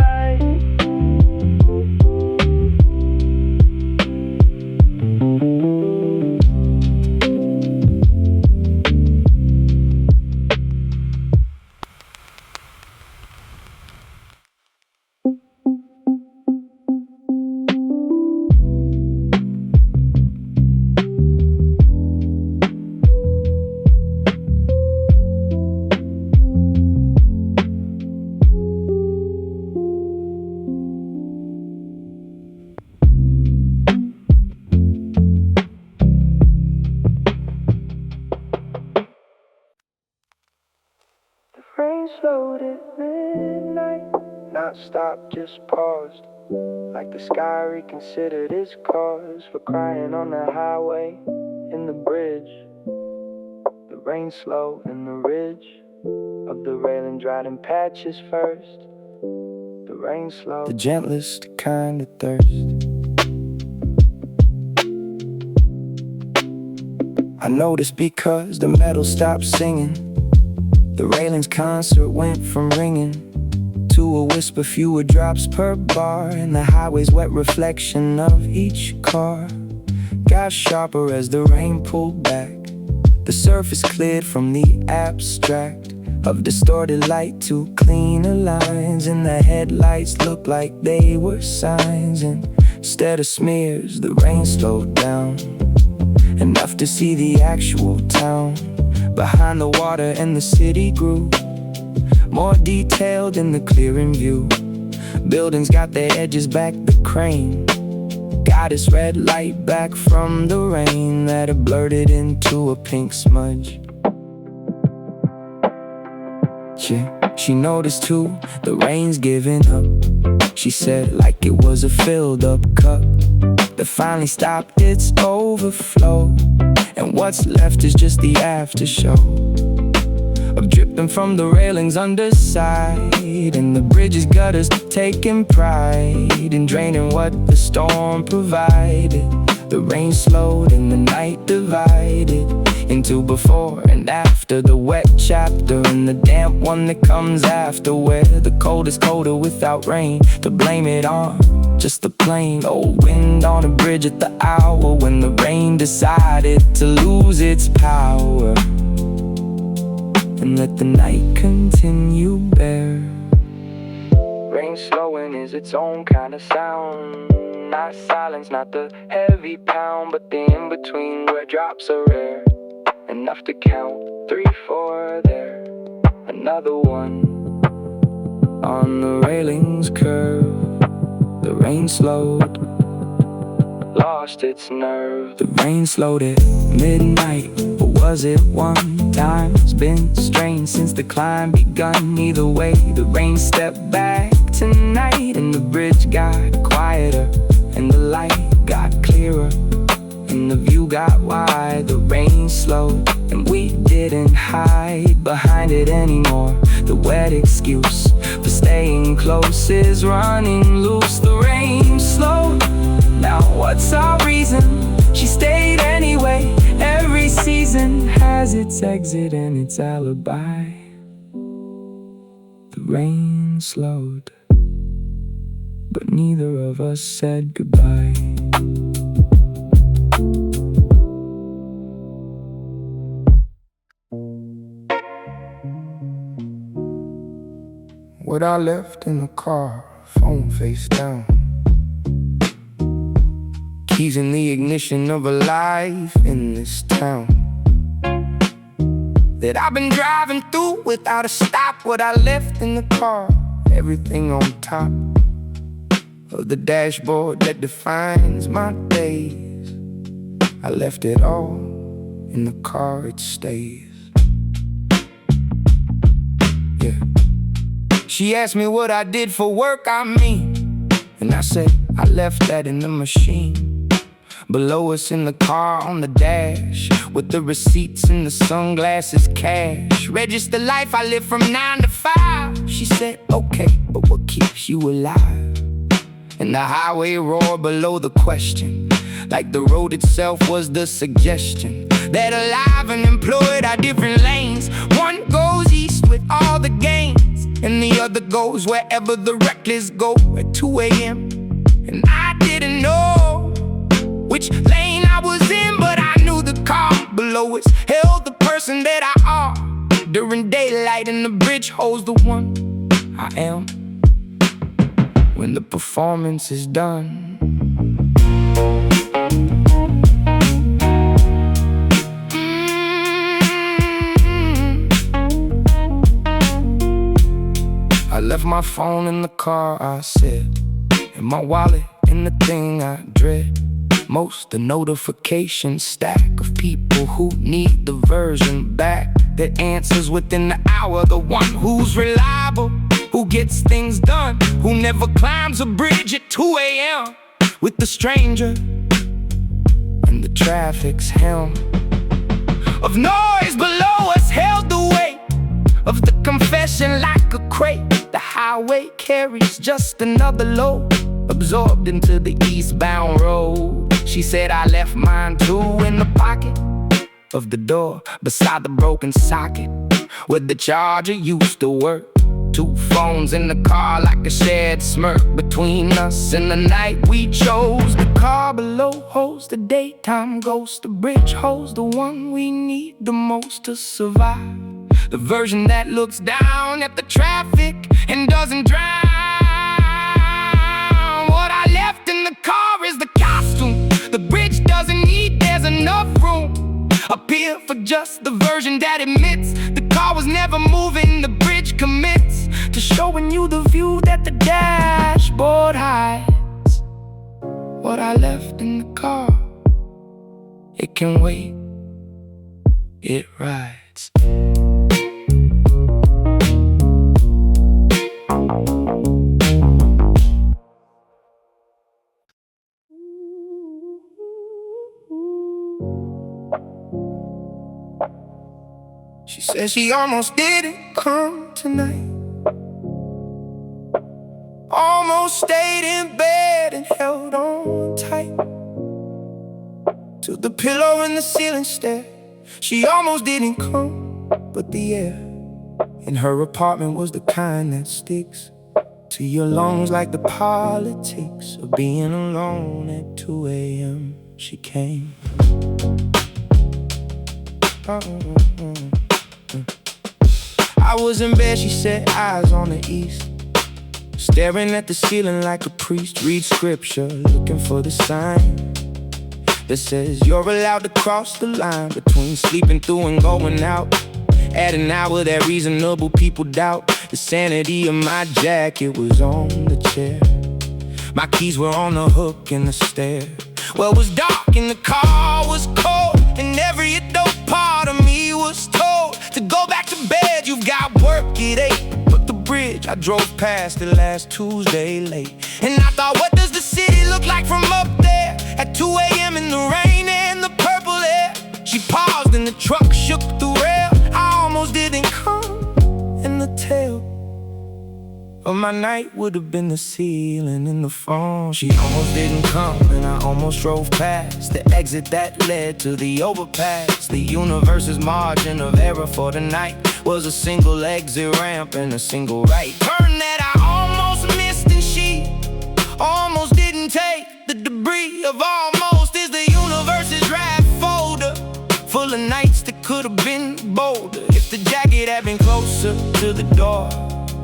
Rain slowed at midnight, not stopped, just paused, like the sky reconsidered its cause for crying on the highway, in the bridge. The rain slowed and the ridge of the railing dried in patches first. The rain slowed, the gentlest kind of thirst. I noticed because the metal stopped singing. The railings concert went from ringing to a whisper, fewer drops per bar, and the highway's wet reflection of each car got sharper as the rain pulled back. The surface cleared from the abstract of distorted light to cleaner lines, and the headlights looked like they were signs. And instead of smears, the rain slowed down enough to see the actual town behind the water, and the city grew more detailed in the clearing view. Buildings got their edges back, the crane got its red light back from the rain that had blurred it into a pink smudge. She noticed too, the rain's giving up. She said like it was a filled up cup that finally stopped its overflow, and what's left is just the aftershow of dripping from the railings underside, and the bridge's gutters taking pride in draining what the storm provided. The rain slowed and the night divided into before and after, the wet chapter and the damp one that comes after, where the cold is colder without rain to blame it on. Just the plain old wind on a bridge at the hour when the rain decided to lose its power and let the night continue bare. Rain slowing is its own kind of sound. Not silence, not the heavy pound, but the in-between where drops are rare. Enough to count 3, 4 there. Another one on the railings curve. The rain slowed, lost its nerve. The rain slowed at midnight, or was it one time? It's been strange since the climb begun. Either way, the rain stepped back tonight, and the bridge got quieter, and the light got clearer, and the view got wide. The rain slowed, and we didn't hide behind it anymore. The wet excuse for staying close is running loose. The rain slowed, now what's our reason? She stayed anyway. Every season has its exit and its alibi. The rain slowed, but neither of us said goodbye. what I left in the car, phone face down. Keys in the ignition of a life in this town that I've been driving through without a stop. What I left in the car, everything on top of the dashboard that defines my days. I left it all in the car, it stays. Yeah. She asked me what I did for work, and I said I left that in the machine. Below us in the car on the dash, with the receipts and the sunglasses cash. Register life I live from 9 to 5. She said, okay, but what keeps you alive? And the highway roared below the question, like the road itself was the suggestion. That alive and employed are different lanes. One goes east with all the gains, and the other goes wherever the reckless go at 2 a.m. And I didn't know which lane I was in, but I knew the car below us held the person that I are. During daylight and the bridge holds the one I am when the performance is done. I left my phone in the car, I said, and my wallet in the thing I dread most, the notification stack of people who need the version back that answers within the hour. The one who's reliable, who gets things done, who never climbs a bridge at 2 a.m. with the stranger and the traffic's helm of noise below us held the weight of the confession like a crate. The highway carries just another load, absorbed into the eastbound road. She said I left mine too in the pocket of the door, beside the broken socket where the charger used to work. 2 phones in the car like a shared smirk between us and the night we chose. The car below holds the daytime ghost, the bridge holds the one we need the most to survive. The version that looks down at the traffic and doesn't drown. What I left in the car is the costume the bridge doesn't need, there's enough room up here for just the version that admits the car was never moving. The bridge commits to showing you the view that the dashboard hides. What I left in the car, it can wait, it rides. She said she almost didn't come tonight, almost stayed in bed and held on tight to the pillow in the ceiling stair. She almost didn't come, but the air in her apartment was the kind that sticks to your lungs like the politics of being alone at 2 a.m. She came. I was in bed, she said, eyes on the east, staring at the ceiling like a priest. Read scripture, looking for the sign that says you're allowed to cross the line between sleeping through and going out. At an hour that reasonable people doubt. The sanity of my jacket was on the chair. My keys were on the hook in the stair. Well, it was dark and the car was cold, and every adult part of me was told to go back to bed. You've got work at 8. But the bridge, I drove past it last Tuesday late, and I thought, what does the city look like from up there at 2 a.m. in the rain and the purple air? She paused and the truck shook the rail. I almost didn't come, and the tail of my night would have been the ceiling in the phone. She almost didn't come, and I almost drove past the exit that led to the overpass. The universe's margin of error for the night was a single exit ramp and a single right turn that I almost missed, and she almost didn't take. The debris of almost is the universe's draft folder full of nights that could have been bolder if the jacket had been closer to the door,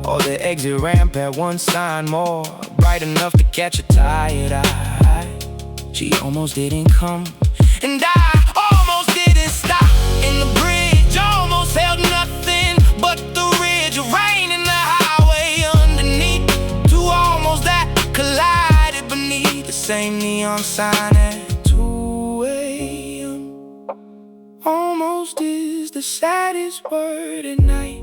or Or the exit ramp had one sign more, bright enough to catch a tired eye. She almost didn't come, and I almost didn't stop. And the bridge almost held nothing but the ridge of rain and the highway underneath. Two almost that collided beneath the same neon sign at 2 a.m. Almost is the saddest word at night.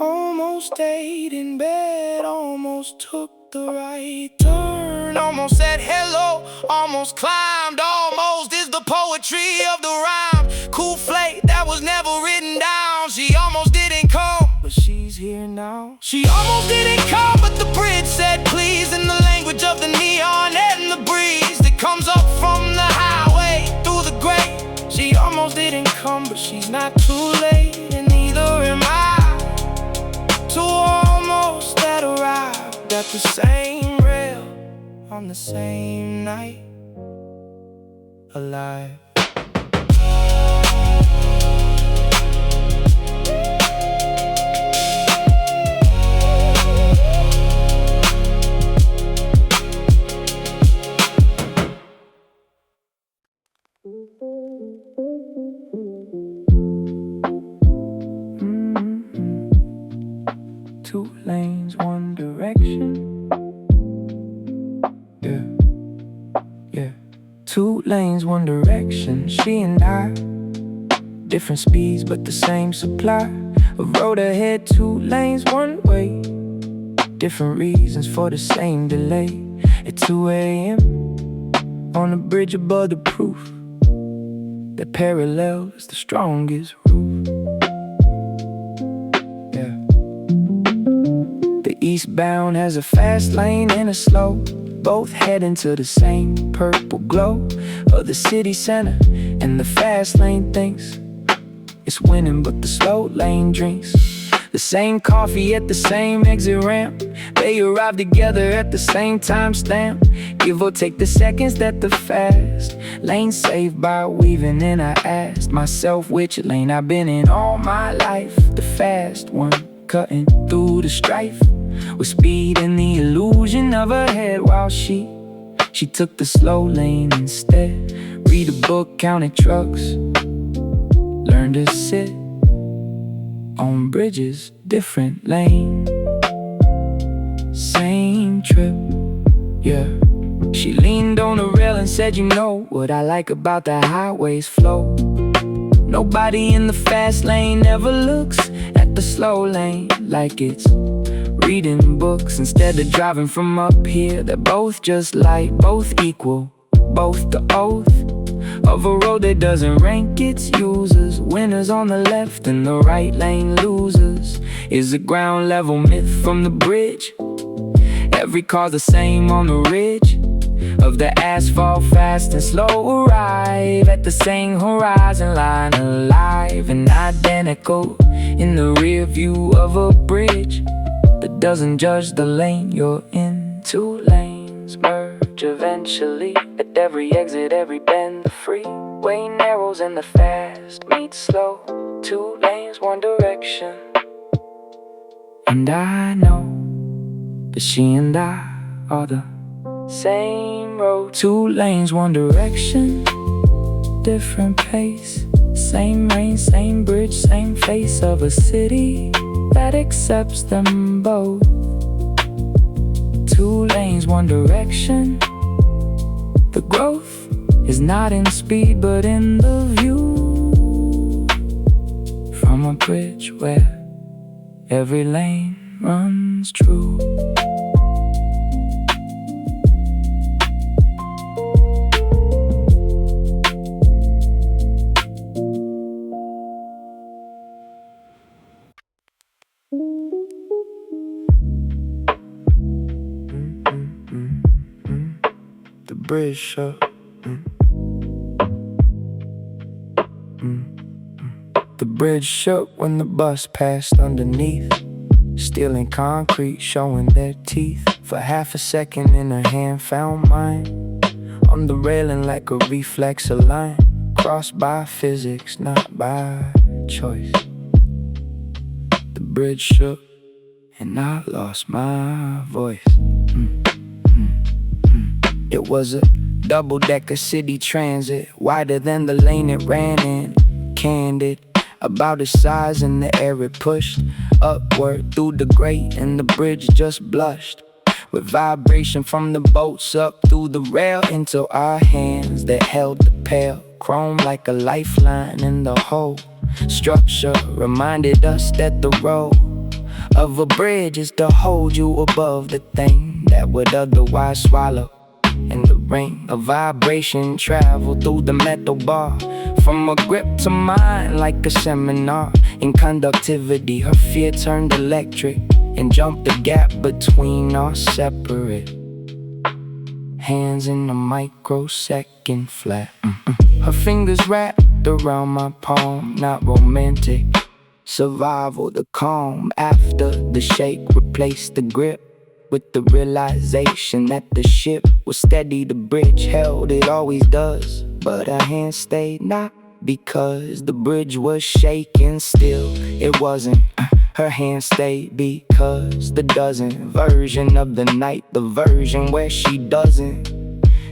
Almost stayed in bed, almost took the right turn, almost said hello, almost climbed, almost is the poetry of the rhyme. Cool flake that was never written down. She almost didn't come, but she's here now. She almost didn't come, but the bridge said please in the language of the neon and the breeze that comes up from the highway through the Grate. She almost didn't come, but she's not too late, and neither am I. So almost that arrived at the same rail on the same night, alive. 2 lanes, 1 direction. Yeah. 2 lanes, 1 direction. She and I, different speeds but the same supply. A road ahead, 2 lanes, 1 way. Different reasons for the same delay. At 2 a.m. on the bridge above the proof that parallel is the strongest roof. Yeah. The Eastbound has a fast lane and a slow, both heading to the same purple glow of the city center. And the fast lane thinks it's winning, but the slow lane drinks the same coffee at the same exit ramp. They arrive together at the same time stamp. Give or take the seconds that the fast lane saved by weaving. And I asked myself which lane I've been in all my life. The fast one, cutting through the strife with speed and the illusion of her head, while she took the slow lane instead. Read a book, counted trucks, learned to sit on bridges, different lane, same trip, yeah. She leaned on the rail and said, you know what I like about the highway's flow? Nobody in the fast lane ever looks at the slow lane like it's reading books. Instead of driving from up here, they're both just light, both equal, both the oath of a road that doesn't rank its users. Winners on the left and the right lane losers is a ground level myth from the bridge. Every car's the same on the ridge of the asphalt, fast and slow arrive at the same horizon line, alive and identical in the rear view of a bridge that doesn't judge the lane you're in. 2 lanes merge eventually at every exit, every bend. The freeway narrows and the fast meets slow. 2 lanes, 1 direction. And I know that she and I are the same road. 2 lanes, 1 direction, different pace. Same rain, same bridge, same face of a city that accepts them both. 2 lanes, 1 direction. The growth is not in speed but in the view from a bridge where every lane runs true. The bridge shook. The bridge shook when the bus passed underneath, steel and concrete showing their teeth. For half a second in her hand found mine, on the railing like a reflex, a line crossed by physics, not by choice. The bridge shook and I lost my voice. It was a double-decker city transit, wider than the lane it ran in. Candid, about its size in the air it pushed upward through the grate, and the bridge just blushed with vibration from the boats up through the rail into our hands that held the pail. Chrome like a lifeline, and the whole structure reminded us that the role of a bridge is to hold you above the thing that would otherwise swallow. And the ring of vibration traveled through the metal bar, from a grip to mine like a seminar. In conductivity, her fear turned electric and jumped the gap between our separate hands in a microsecond flat. Her fingers wrapped around my palm, not romantic. Survival, the calm after the shake replaced the grip with the realization that the ship was steady. The bridge held, it always does, but her hand stayed not because the bridge was shaking still. It wasn't. Her hand stayed because the doesn't version of the night, the version where she doesn't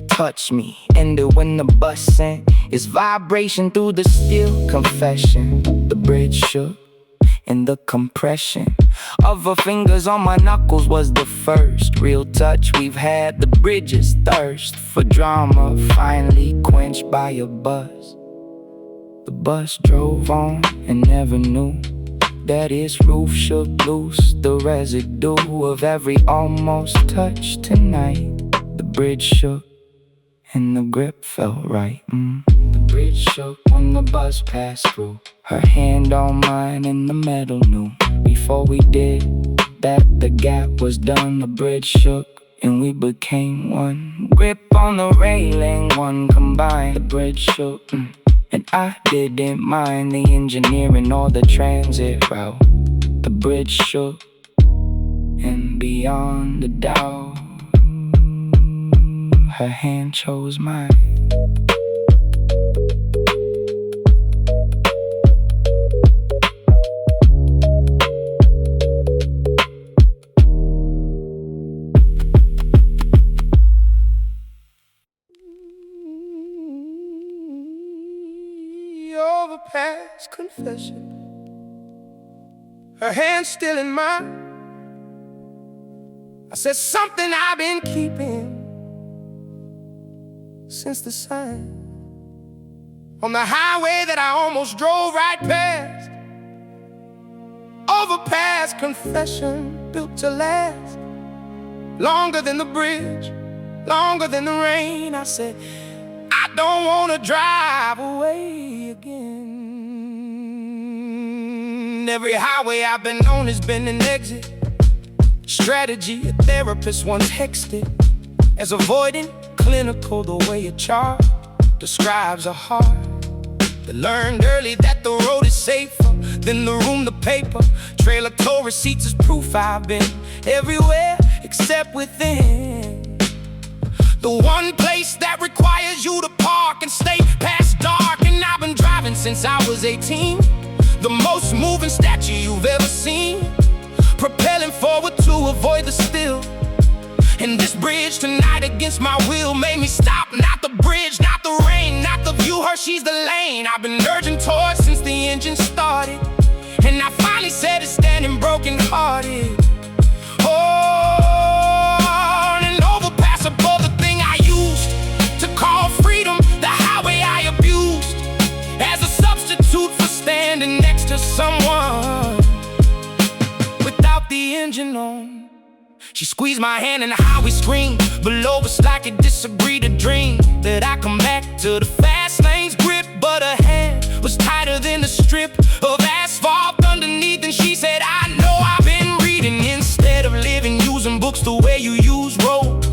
touch me, ended when the bus sent its vibration through the steel confession. The bridge shook, and the compression of her fingers on my knuckles was the first real touch we've had. The bridge's thirst for drama finally quenched by a buzz. The bus drove on and never knew that its roof shook loose the residue of every almost touch tonight. The bridge shook and the grip felt right. The bridge shook when the bus passed through. Her hand on mine and the metal knew before we did that the gap was done. The bridge shook and we became one. Grip on the railing, one combined. The bridge shook, and I didn't mind the engineering or the transit route. The bridge shook, and beyond the doubt, her hand chose mine. Overpass Confession. Her hand still in mine. I said something I've been keeping since the sign on the highway that I almost drove right past. Overpass Confession, built to last, longer than the bridge, longer than the rain. I said I don't wanna drive away again. Every highway I've been on has been an exit strategy. A therapist once hexed it as avoiding clinical. The way a chart describes a heart that learned early that the road is safer than the room, the paper. Trailer tow receipts is proof I've been everywhere except within. The one place that requires you to park and stay past dark. And I've been driving since I was 18. The most moving statue you've ever seen, propelling forward to avoid the still. And this bridge tonight against my will made me stop. Not the bridge, not the rain, not the view, her, she's the lane I've been urging towards since the engine started. And I finally said it standing broken hearted. Oh, an overpass above the thing I used to call freedom, the highway I abused as a substitute for standing next to someone without the engine on. She squeezed my hand and the highway screamed below us like it disagreed. A dream that I come back to the fast lane's grip, but her hand was tighter than the strip of asphalt underneath. And she said, I know I've been reading instead of living, using books the way you use roads.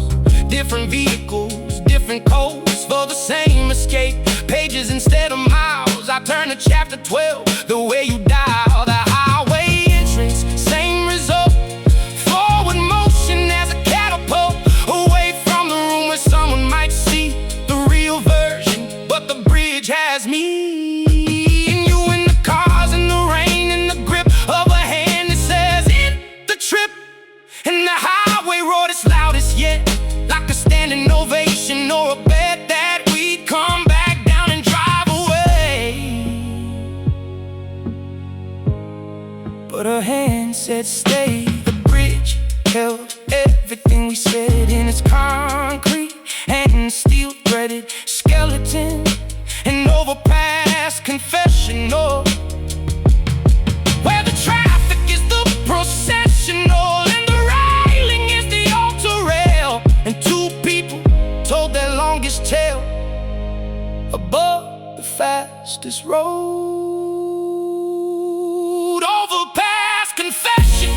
Different vehicles, different codes for the same escape. Pages instead of miles, I turn to chapter 12, the way you dial the highway entrance. Same result, forward motion as a catapult, away from the room where someone might see the real version. But the bridge has me, and you in the cars in the rain, in the grip of a hand that says, in the trip said stay. The bridge held everything we said in its concrete and steel threaded skeleton. An overpass confessional, where the traffic is the processional and the railing is the altar rail. And two people told their longest tale above the fastest road. Overpass confession.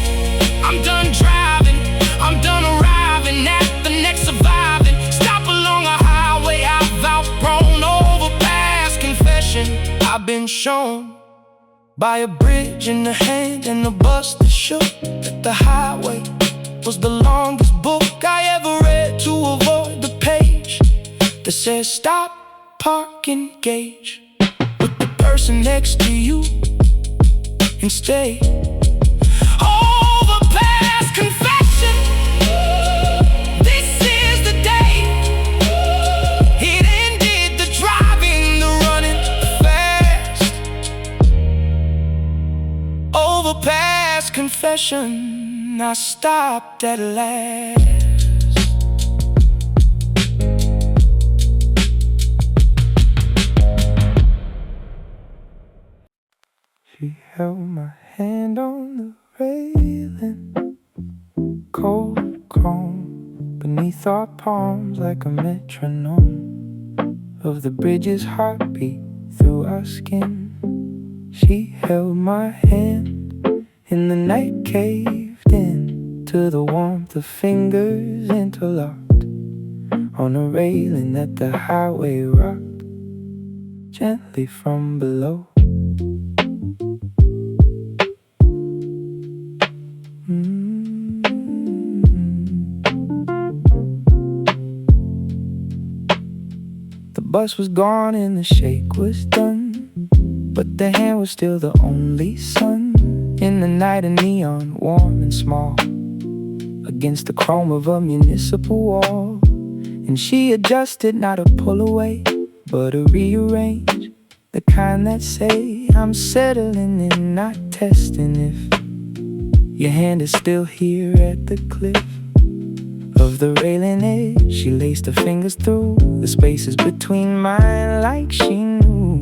I'm done driving, I'm done arriving at the next surviving stop along a highway I've outgrown. Overpass confession. I've been shown by a bridge in the hand and a bus that shook that the highway was the longest book I ever read, to avoid the page that says stop, park, engage with the person next to you and stay. Overpass confession. This is the day. It ended the driving, the running fast. Overpass confession. I stopped at last. She held my hand on the railing, cold chrome beneath our palms like a metronome of the bridge's heartbeat through our skin. She held my hand and the night caved in to the warmth of fingers interlocked on a railing that the highway rocked gently from below. The bus was gone and the shake was done, but the hand was still the only sun in the night of neon, warm and small, against the chrome of a municipal wall. And she adjusted, not a pull away, but a rearrange, the kind that say I'm settling in, not testing if your hand is still here at the cliff of the railing edge. She laced her fingers through the spaces between mine like she knew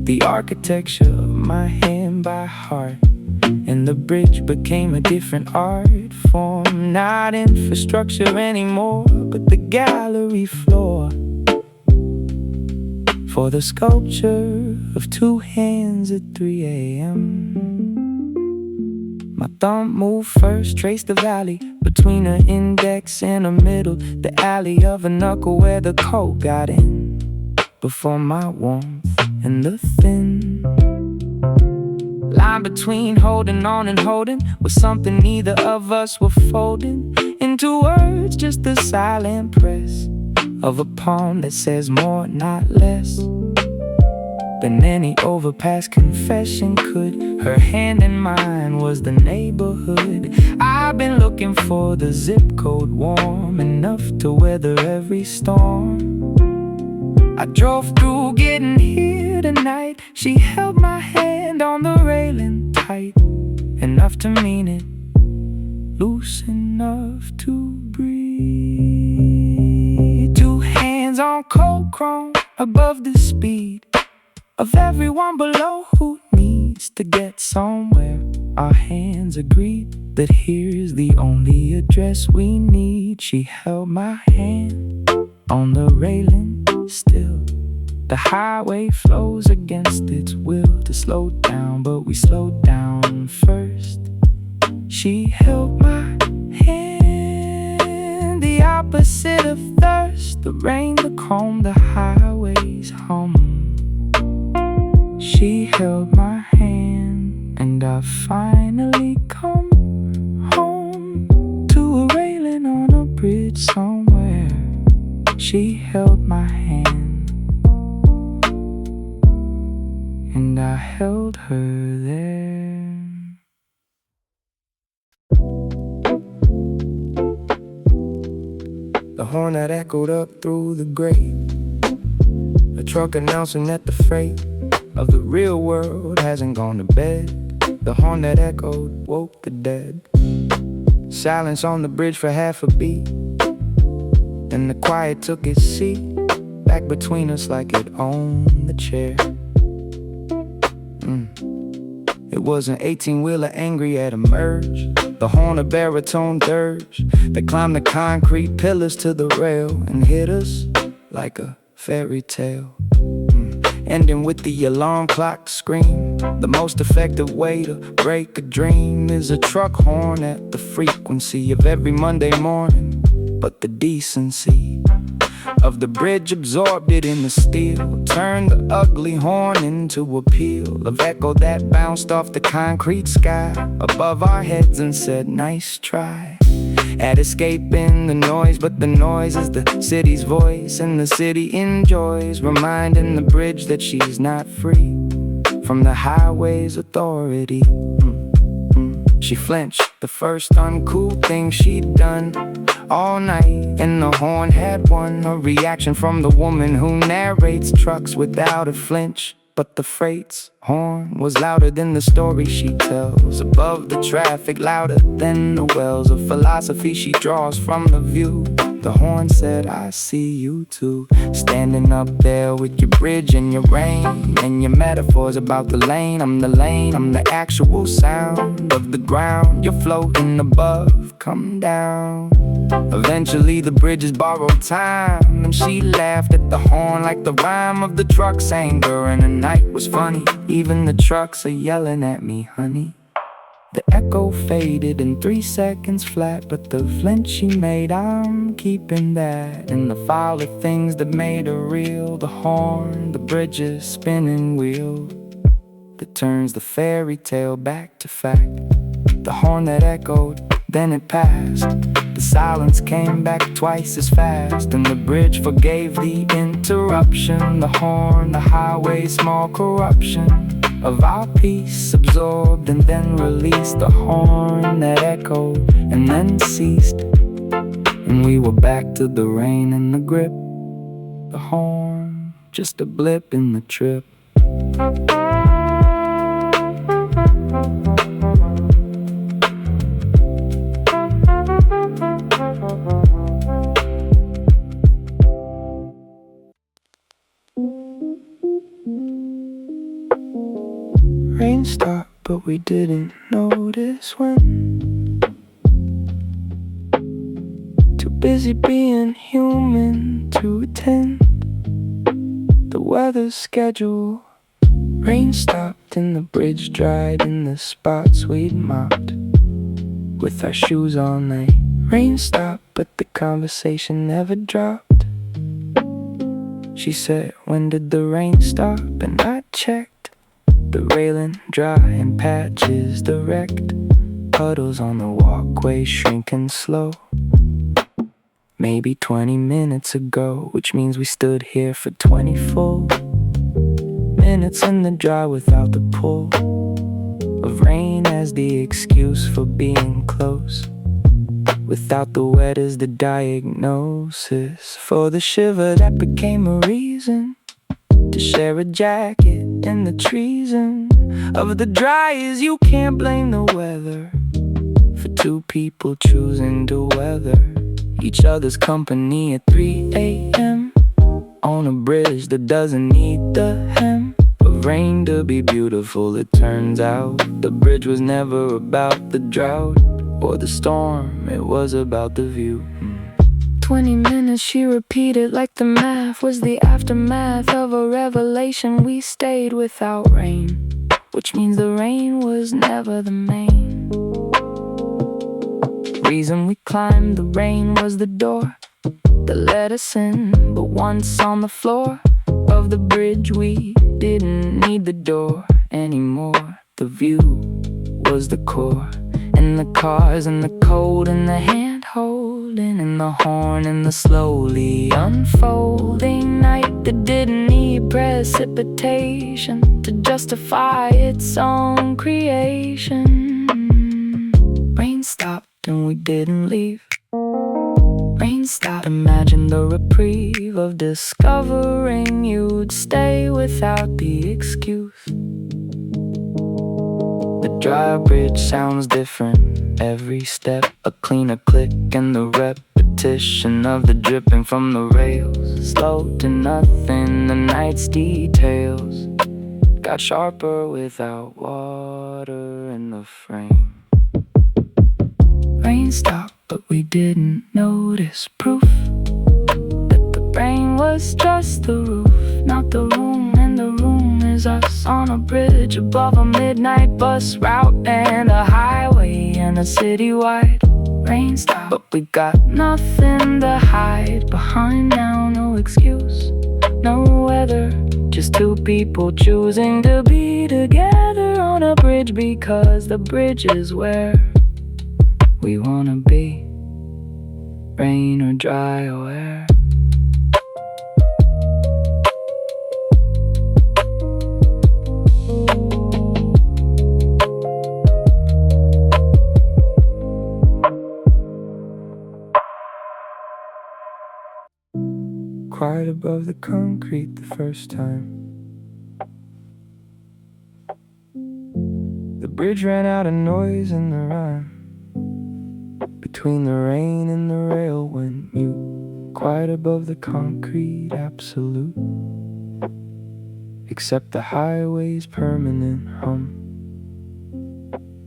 the architecture of my hand by heart. And the bridge became a different art form, not infrastructure anymore, but the gallery floor for the sculpture of two hands at 3 a.m. My thumb moved first, traced the valley between her index and her middle, the alley of a knuckle where the cold got in before my warmth. And the thin line between holding on and holding was something neither of us were folding into words, just the silent press of a palm that says more, not less than any overpass confession could. Her hand in mine was the neighborhood. I've been looking for the zip code warm enough to weather every storm. I drove through getting here tonight. She held my hand on the railing tight, enough to mean it, loose enough to breathe. Two hands on cold chrome above the speed of everyone below who needs to get somewhere. Our hands agreed that here's the only address we need. She held my hand on the railing still. The highway flows against its will to slow down, but we slowed down first. She held my hand, the opposite of thirst, the rain, the comb, the highway's hum. She held my hand, and I finally come home to a railing on a bridge somewhere. She held my hand, and I held her there. The horn that echoed up through the grate, a truck announcing that the freight of the real world hasn't gone to bed. The horn that echoed woke the dead. Silence on the bridge for half a beat. Then the quiet took its seat, back between us like it owned the chair. It was an 18-wheeler angry at a merge. The horn a baritone dirge that climbed the concrete pillars to the rail and hit us like a fairy tale. Ending with the alarm clock scream. The most effective way to break a dream is a truck horn at the frequency of every Monday morning. But the decency of the bridge absorbed it in the steel, turned the ugly horn into a peal of echo that bounced off the concrete sky above our heads and said, nice try at escaping the noise. But the noise is the city's voice, and the city enjoys reminding the bridge that she's not free from the highway's authority. She flinched, the first uncool thing she'd done all night, and the horn had won. A reaction from the woman who narrates trucks without a flinch. But the freight's horn was louder than the story she tells, above the traffic, louder than the wells of philosophy she draws from the view. The horn said, I see you too, standing up there with your bridge and your rain and your metaphors about the lane. I'm the lane, I'm the actual sound of the ground. You're floating above, come down. Eventually the bridges borrowed time, and she laughed at the horn like the rhyme of the truck's anger. And the night was funny, even the trucks are yelling at me, honey. The echo faded in 3 seconds flat, but the flinch she made, I'm keeping that. And the file of things that made her real, the horn, the bridge's spinning wheel that turns the fairy tale back to fact. The horn that echoed, then it passed. The silence came back twice as fast, and the bridge forgave the interruption. The horn, the highway's small corruption of our peace absorbed and then released. The horn that echoed and then ceased, and we were back to the rain and the grip. The horn, just a blip in the trip. Rain stopped, but we didn't notice when. Too busy being human to attend the weather schedule. Rain stopped and the bridge dried in the spots we'd mopped with our shoes all night. Rain stopped, but the conversation never dropped. She said, when did the rain stop? And I checked. The railing dry in patches direct, puddles on the walkway shrinking slow. Maybe 20 minutes ago, which means we stood here for 20 full minutes in the dry without the pull of rain as the excuse for being close, without the wet as the diagnosis for the shiver that became a reason to share a jacket. And the treason of the dry is you can't blame the weather for two people choosing to weather each other's company at 3 a.m. on a bridge that doesn't need the hem of rain to be beautiful. It turns out the bridge was never about the drought or the storm, it was about the view. 20 minutes she repeated like the math was the aftermath of a revelation. We stayed without rain, which means the rain was never the main reason we climbed. The rain was the door that let us in, but once on the floor of the bridge we didn't need the door anymore. The view was the core, and the cars and the cold and the hand holding and the horn and the slowly unfolding night that didn't need precipitation to justify its own creation. Rain stopped and we didn't leave. Rain stopped. Imagine the reprieve of discovering you'd stay without the excuse. The Dry bridge sounds different every step. A cleaner click and the repetition of the dripping from the rails. Slow to nothing, the night's details got sharper without water in the frame. Rain stopped, but we didn't notice proof that the rain was just the roof, not the room. And the room is us on a bridge above a midnight bus route and a highway and a citywide. Rain stopped, but we got nothing to hide behind now. No excuse, no weather, just two people choosing to be together on a bridge because the bridge is where we wanna be, rain or dry or air. Quiet above the concrete the first time. The bridge ran out of noise and the rhyme. Between the rain and the rail went mute. Quiet above the concrete, absolute. Except the highway's permanent hum,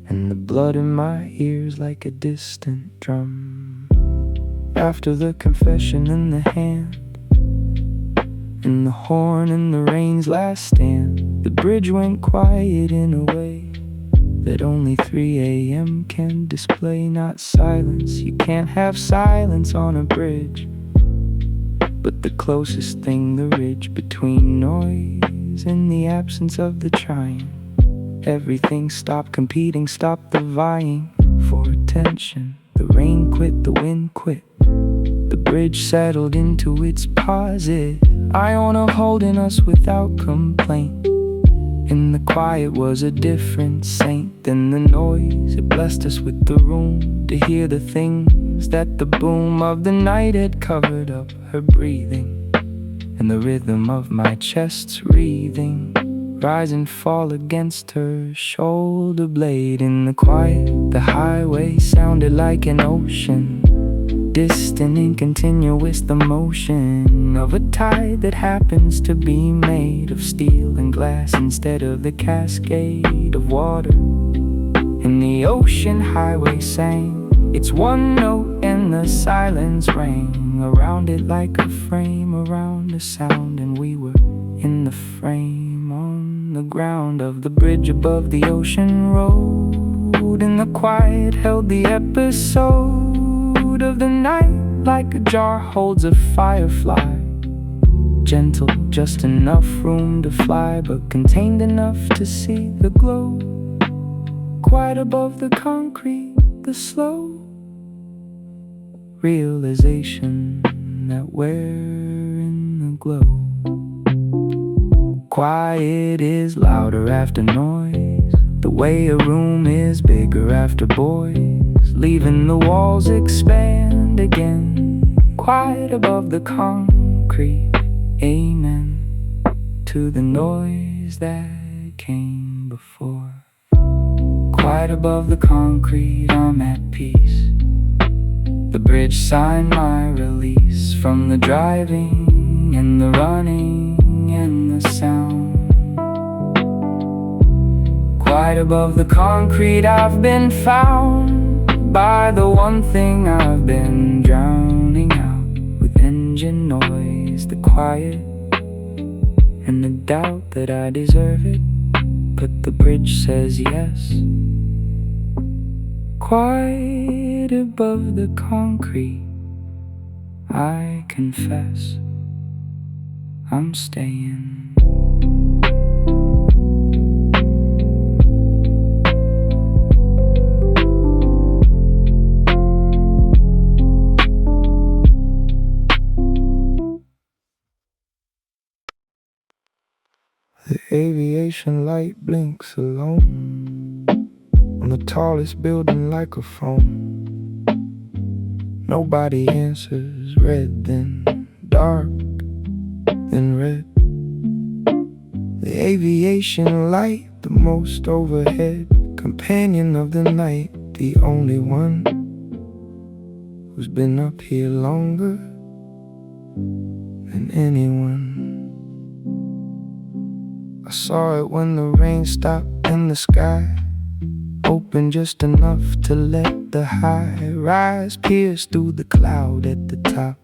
and the blood in my ears like a distant drum. After the confession in the hand, and the horn in the rain's last stand, the bridge went quiet in a way that only 3 a.m. can display. Not silence, you can't have silence on a bridge, but the closest thing, the ridge between noise and the absence of the trying. Everything stopped competing, stopped the vying for attention. The rain quit, the wind quit, the bridge settled into its posit. Iona holding us without complaint. In the quiet was a different saint than the noise. It blessed us with the room to hear the things that the boom of the night had covered up. Her breathing and the rhythm of my chest's breathing, rise and fall against her shoulder blade. In the quiet, the highway sounded like an ocean, distant and continuous, the motion of a tide that happens to be made of steel and glass instead of the cascade of water. And the ocean highway sang its one note, and the silence rang around it like a frame around a sound. And we were in the frame on the ground of the bridge above the ocean road. And the quiet held the episode of the night like a jar holds a firefly. Gentle, just enough room to fly, but contained enough to see the glow. Quiet above the concrete, the slow realization that we're in the glow. Quiet is louder after noise, the way a room is bigger after boys, leaving the walls expand again. Quiet above the concrete, amen to the noise that came before. Quiet above the concrete, I'm at peace. The bridge signed my release from the driving and the running and the sound. Quiet above the concrete, I've been found by the one thing I've been drowning out, with engine noise, the quiet, and the doubt that I deserve it, but the bridge says yes. Quiet above the concrete, I confess, I'm staying. The aviation light blinks alone on the tallest building like a phone. Nobody answers. Red, then dark, then red. The aviation light, the most overhead, companion of the night, the only one who's been up here longer than anyone. I saw it when the rain stopped and the sky opened just enough to let the high rise pierce through the cloud at the top.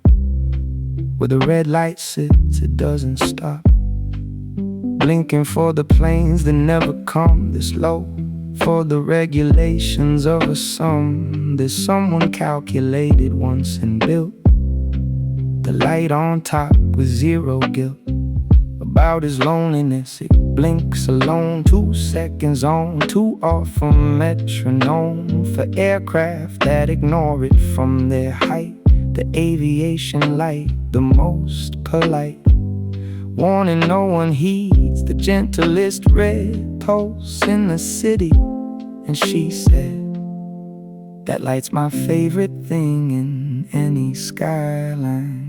Where the red light sits, it doesn't stop, blinking for the planes that never come this low, for the regulations of a sum that someone calculated once and built. The light on top with zero guilt about his loneliness. It blinks alone, 2 seconds on, too off from metronome, for aircraft that ignore it from their height. The aviation light, the most polite, warning no one heeds the gentlest red pulse in the city. And she said, that light's my favorite thing in any skyline.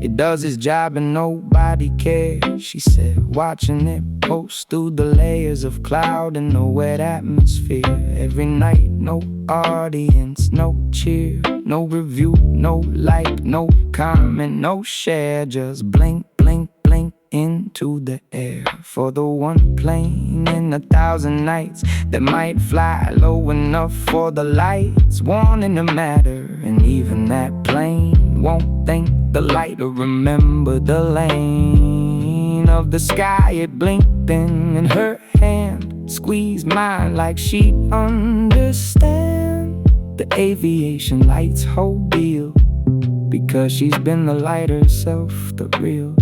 It does its job and nobody cares, she said, watching it post through the layers of cloud in the wet atmosphere. Every night, no audience, no cheer, no review, no like, no comment, no share. Just blink, blink, blink into the air for the one plane in 1,000 nights that might fly low enough for the lights warning to matter. And even that plane won't thank the light or remember the lane of the sky it blinked in, and her hand squeezed mine like she'd understand the aviation light's whole deal, because she's been the light herself, the real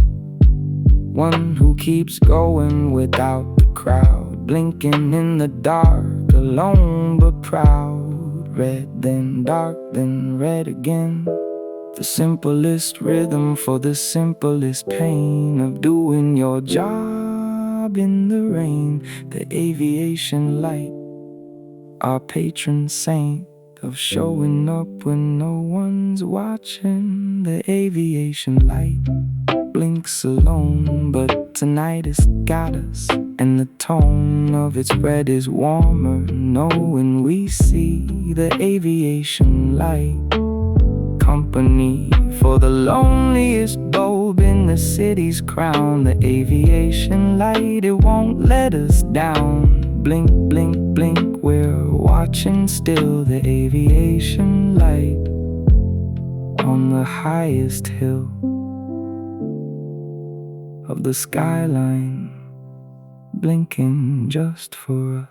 one who keeps going without the crowd, blinking in the dark, alone but proud. Red then dark then red again, the simplest rhythm for the simplest pain of doing your job in the rain. The aviation light, our patron saint of showing up when no one's watching. The aviation light blinks alone, but tonight it's got us, and the tone of its red is warmer knowing we see the aviation light. Company for the loneliest bulb in the city's crown. The aviation light, it won't let us down. Blink, blink, blink, we're watching still. The aviation light on the highest hill of the skyline, blinking just for us.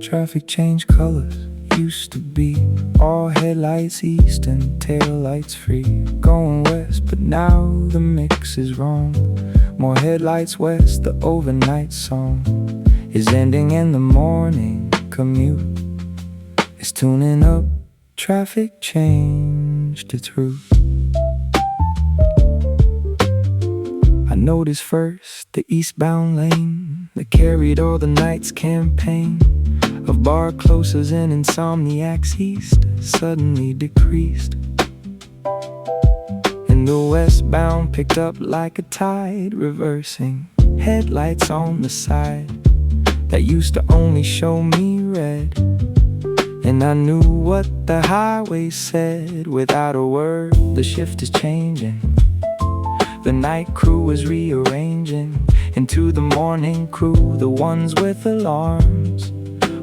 Traffic changed colors, used to be all headlights east and taillights free, going west, but now the mix is wrong. More headlights west, the overnight song is ending and the morning commute is tuning up. Traffic changed its route. I noticed first the eastbound lane that carried all the night's campaign of bar closers and insomniacs east suddenly decreased, and the westbound picked up like a tide, reversing headlights on the side that used to only show me red. And I knew what the highway said without a word. The shift is changing, the night crew is rearranging into the morning crew, the ones with alarms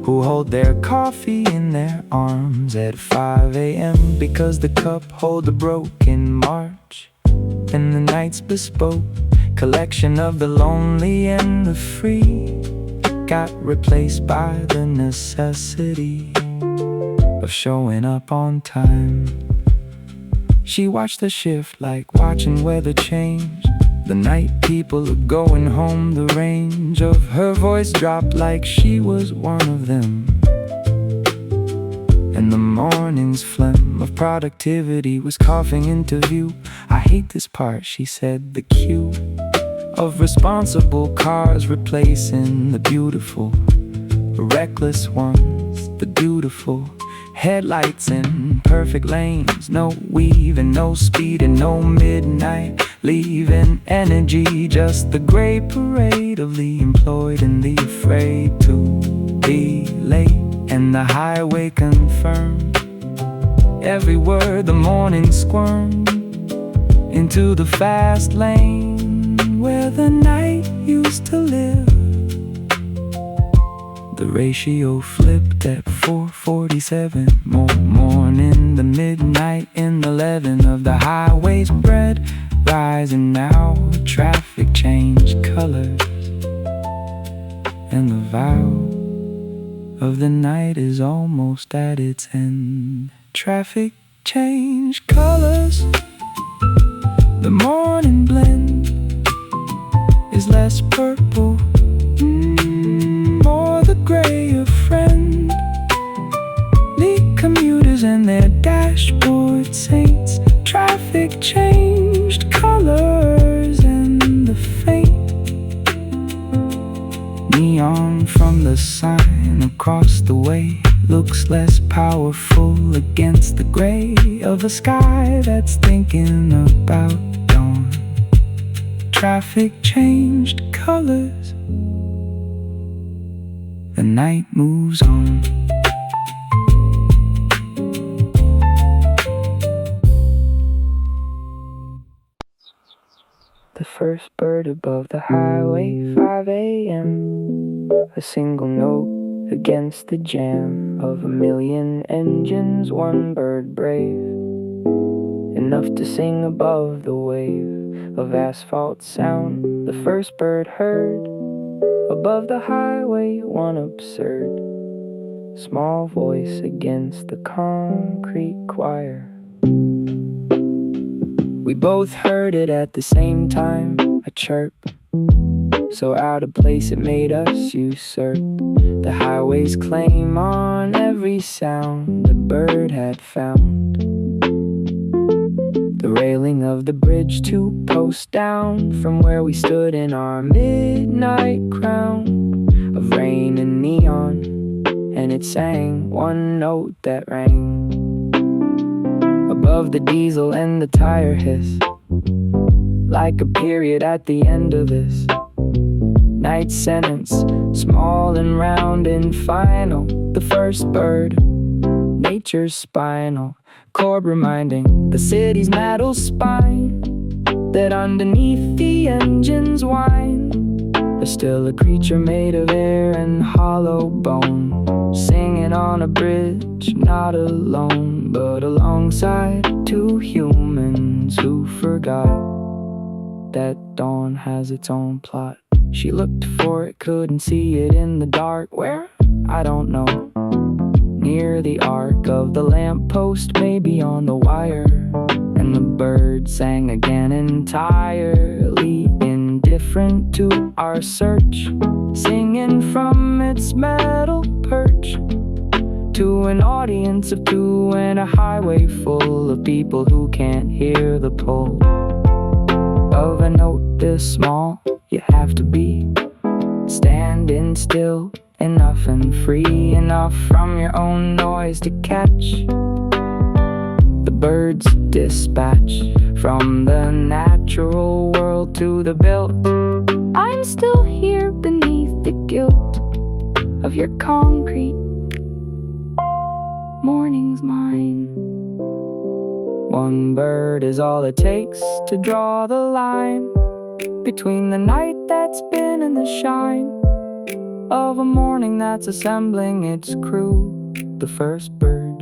who hold their coffee in their arms at 5 a.m. because the cup holder broke in March, and the night's bespoke collection of the lonely and the free got replaced by the necessity of showing up on time. She watched the shift like watching weather change. The night people are going home, the range of her voice dropped like she was one of them. And the morning's phlegm of productivity was coughing into view. I hate this part, she said, the queue of responsible cars replacing the beautiful, reckless ones. The beautiful Headlights in perfect lanes, no weave and no speed and no midnight leaving energy, just the gray parade of the employed and the afraid to be late. And the highway confirmed every word the morning squirmed into the fast lane where the night used to live. The ratio flipped at 4:47. Morning, the midnight in the 11 of the highway's bread rising now. Traffic changed colors, and the vow of the night is almost at its end. Traffic changed colors. The morning blend is less purple, more the gray of friend. The commuters and their dashboard saints. Traffic changed colors, and the faint neon from the sign across the way looks less powerful against the gray of a sky that's thinking about dawn. Traffic changed colors. The night moves on. The first bird above the highway, 5 a.m. A single note against the jam of a million engines, one bird brave, enough to sing above the wave of asphalt sound. The first bird heard above the highway, one absurd small voice against the concrete choir. We both heard it at the same time, a chirp so out of place it made us usurp the highway's claim on every sound the bird had found. The railing of the bridge 2 posts down from where we stood in our midnight crown of rain and neon, and it sang one note that rang above the diesel and the tire hiss, like a period at the end of this night sentence, small and round and final. The first bird, nature's spinal cord, reminding the city's metal spine that underneath the engine's whine there's still a creature made of air and hollow bone, singing on a bridge, not alone, but alongside 2 humans who forgot that dawn has its own plot. She looked for it, couldn't see it in the dark. Where? I don't know. Near the arc of the lamppost, maybe on the wire. And the bird sang again, entirely indifferent to our search, singing from its metal perch to an audience of 2 and a highway full of people who can't hear the pull of a note this small. You have to be standing still enough and free enough from your own noise to catch the bird's dispatch from the natural world to the built. I'm still here beneath the guilt of your concrete. Morning's mine. One bird is all it takes to draw the line between the night that's been and the shine of a morning that's assembling its crew. The first bird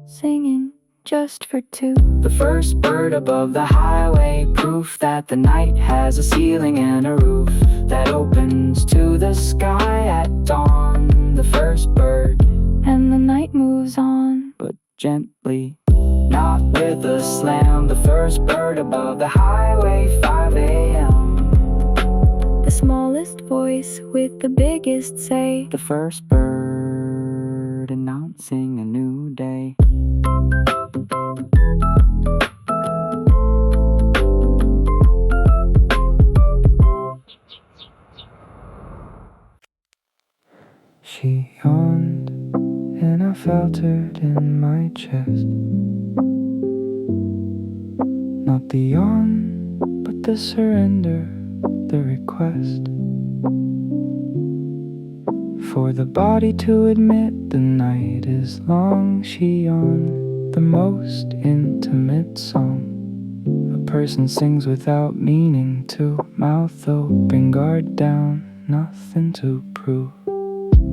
singing just for 2. The first bird above the highway, proof that the night has a ceiling and a roof that opens to the sky at dawn. The first bird, and the night moves on, but gently, not with a slam. The first bird above the highway, 5 a.m. The smallest voice with the biggest say. The first bird announcing a new day. She yawned, and I faltered in my chest. Not the yawn, but the surrender, the request. For the body to admit the night is long, she yawned the most intimate song. A person sings without meaning to, mouth open, guard down, nothing to prove.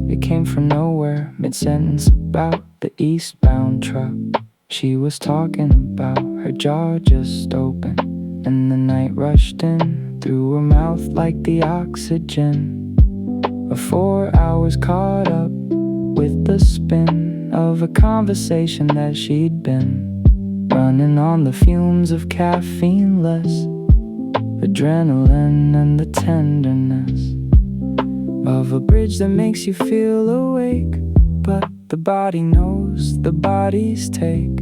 It came from nowhere, mid-sentence about the eastbound truck. She was talking about her jaw just open, and the night rushed in through her mouth like the oxygen of 4 hours caught up with the spin of a conversation that she'd been running on the fumes of caffeine, less adrenaline and the tenderness of a bridge that makes you feel awake. But the body knows the body's take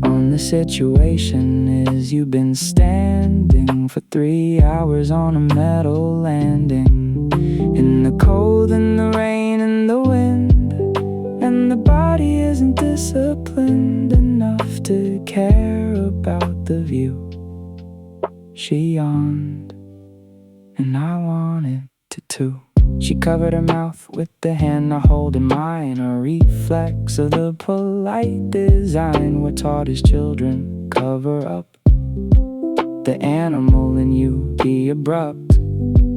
on the situation is you've been standing for 3 hours on a metal landing, in the cold and the rain and the wind, and the body isn't disciplined enough to care about the view. She yawned, and I wanted to too. She covered her mouth with the hand I hold in mine, a reflex of the polite design we're taught as children. Cover up the animal in you, the abrupt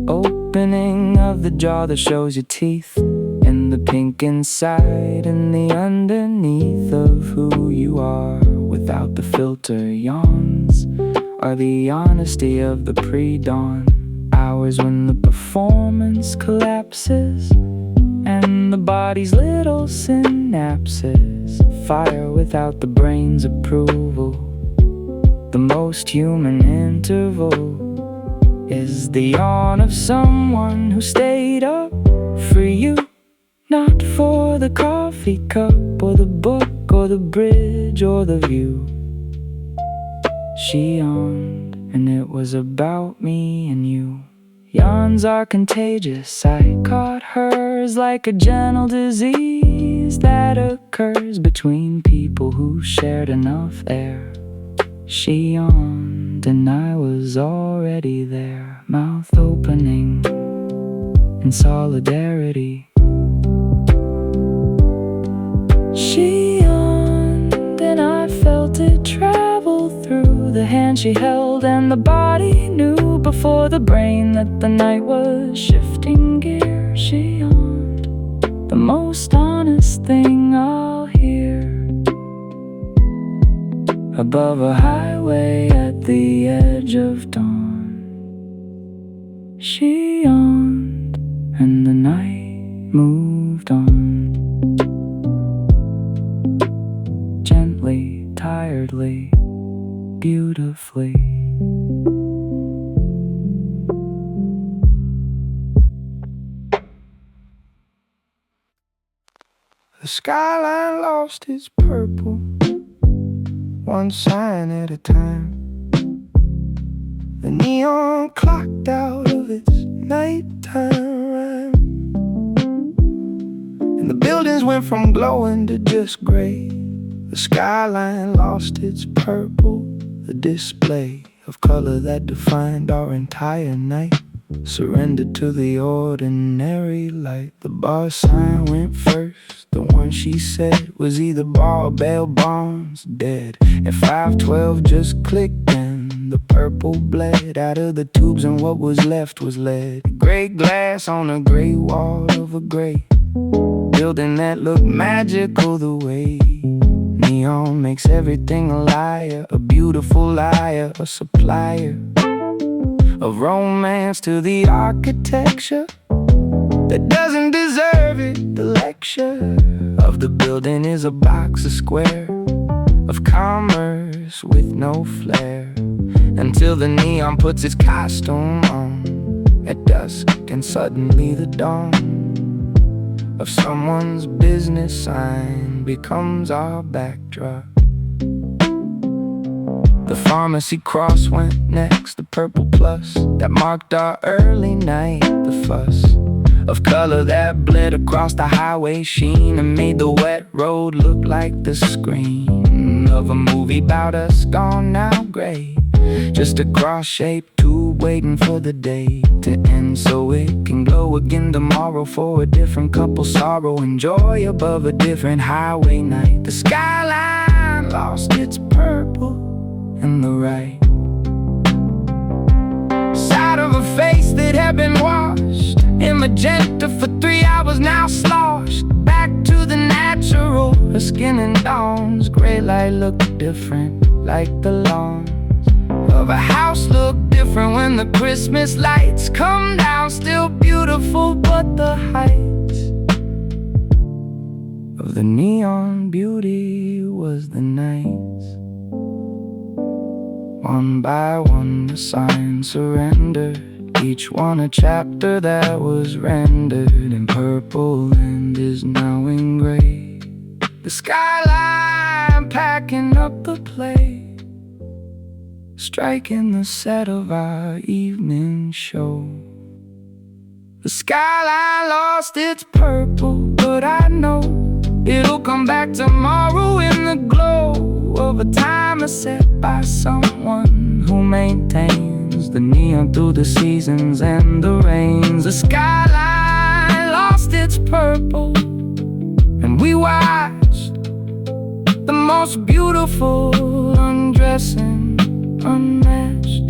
opening of the jaw that shows your teeth, and the pink inside and the underneath of who you are without the filter. Yawns are the honesty of the pre-dawn hours when the performance collapses and the body's little synapses fire without the brain's approval. The most human interval is the yawn of someone who stayed up for you, not for the coffee cup or the book or the bridge or the view. She yawned, and it was about me and you. Yawns are contagious, I caught hers like a gentle disease that occurs between people who shared enough air. She yawned, and I was already there, mouth opening in solidarity. She yawned, and I felt it travel through the hand she held, and the body knew before the brain that the night was shifting gear. She yawned, the most honest thing I'll hear above a highway at the edge of dawn. She yawned, and the night moved on, gently, tiredly, beautifully. The skyline lost its purple, one sign at a time. The neon clocked out of its nighttime rhyme, and the buildings went from glowing to just gray. The skyline lost its purple, the display of color that defined our entire night surrendered to the ordinary light. The bar sign went first, the one she said was either bar or bail bonds dead. And 512 just clicked and the purple bled out of the tubes, and what was left was lead. Gray glass on a gray wall of a gray building that looked magical the way neon makes everything a liar, a beautiful liar, a supplier of romance to the architecture that doesn't deserve it. The lecture of the building is a box, a square of commerce with no flair, until the neon puts its costume on at dusk, and suddenly the dawn of someone's business sign becomes our backdrop. The pharmacy cross went next, the purple plus that marked our early night. The fuss of color that bled across the highway sheen and made the wet road look like the screen of a movie about us gone now gray. Just a cross-shaped tube waiting for the day to end so it can glow again tomorrow for a different couple's sorrow and joy above a different highway night. The skyline lost its purple and the right side of a face that had been washed in magenta for 3 hours now sloshed back to the natural. Her skin and dawn's gray light looked different, like the lawns of a house look different when the Christmas lights come down. Still beautiful, but the height of the neon beauty was the nights. One by one the signs surrendered, each one a chapter that was rendered in purple and is now in gray. The skyline packing up the play, striking the set of our evening show. The skyline lost its purple, but I know it'll come back tomorrow in the glow of a timer set by someone who maintains the neon through the seasons and the rains. The skyline lost its purple, and we watched the most beautiful undressing, unmatched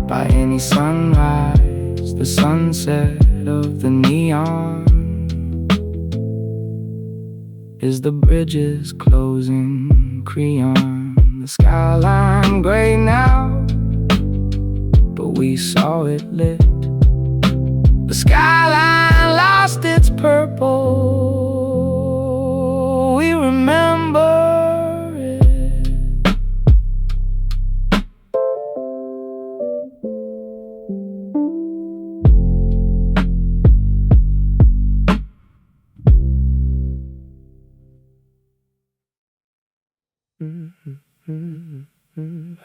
by any sunrise. The sunset of the neon is the bridges closing crayon. The skyline gray now, but we saw it lit. The skyline lost its purple, we remember it.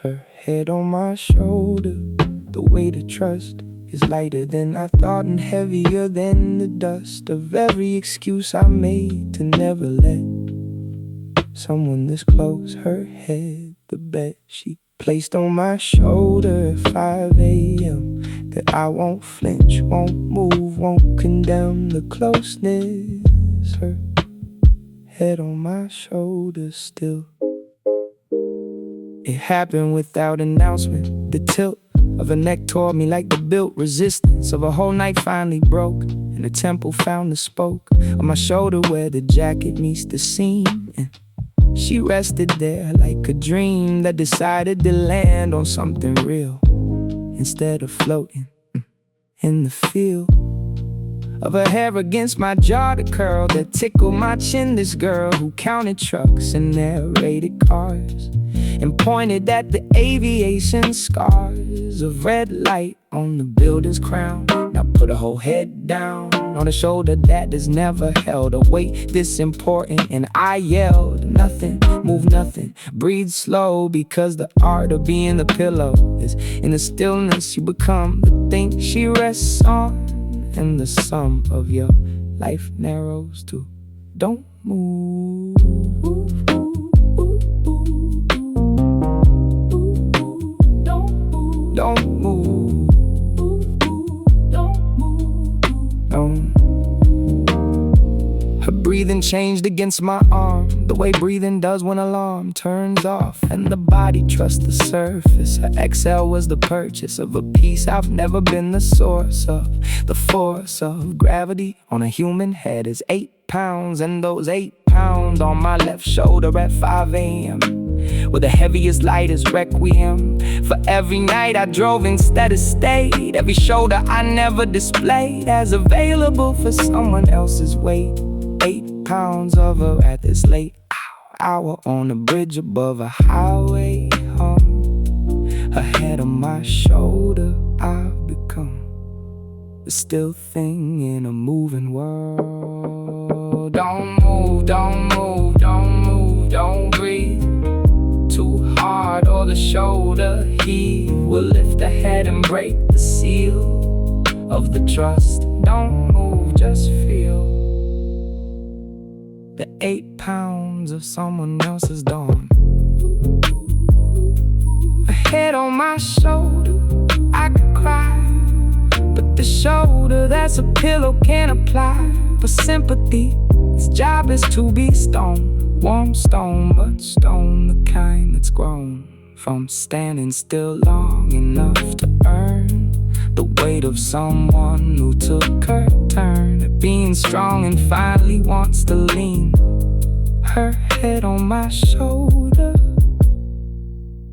Her head on my shoulder, the weight of trust is lighter than I thought and heavier than the dust of every excuse I made to never let someone this close. Her head, the bet she placed on my shoulder at 5 a.m. that I won't flinch, won't move, won't condemn the closeness. Her head on my shoulder still. It happened without announcement. The tilt of her neck toward me like the built resistance of a whole night finally broke, and the temple found the spoke on my shoulder where the jacket meets the seam. And she rested there like a dream that decided to land on something real instead of floating in the field of her hair against my jaw, the curl that tickled my chin. This girl who counted trucks and narrated cars and pointed at the aviation scars of red light on the building's crown. Now put her whole head down on a shoulder that has never held a weight this important. And I yelled, nothing, move nothing, breathe slow, because the art of being the pillow is in the stillness you become the thing she rests on. And the sum of your life narrows to don't move. Don't move. Don't move. Don't. Her breathing changed against my arm, the way breathing does when alarm turns off and the body trusts the surface. Her exhale was the purchase of a peace I've never been the source of. The force of gravity on a human head is 8 pounds, and those 8 pounds on my left shoulder at 5 a.m. where the heaviest light is requiem for every night I drove instead of stayed, every shoulder I never displayed as available for someone else's weight. 8 pounds of her at this late hour on a bridge above a highway hum. Her head on my shoulder, I've become the still thing in a moving world. Don't move, don't move, don't move, don't breathe too hard or the shoulder heave will lift the head and break the seal of the trust. Don't move. just feel the 8 pounds of someone else's dawn. A head on my shoulder, I could cry, but the shoulder that's a pillow can't apply for sympathy. Its job is to be stone, warm stone, but stone the kind that's grown from standing still long enough to earn the weight of someone who took her turn at being strong and finally wants to lean her head on my shoulder,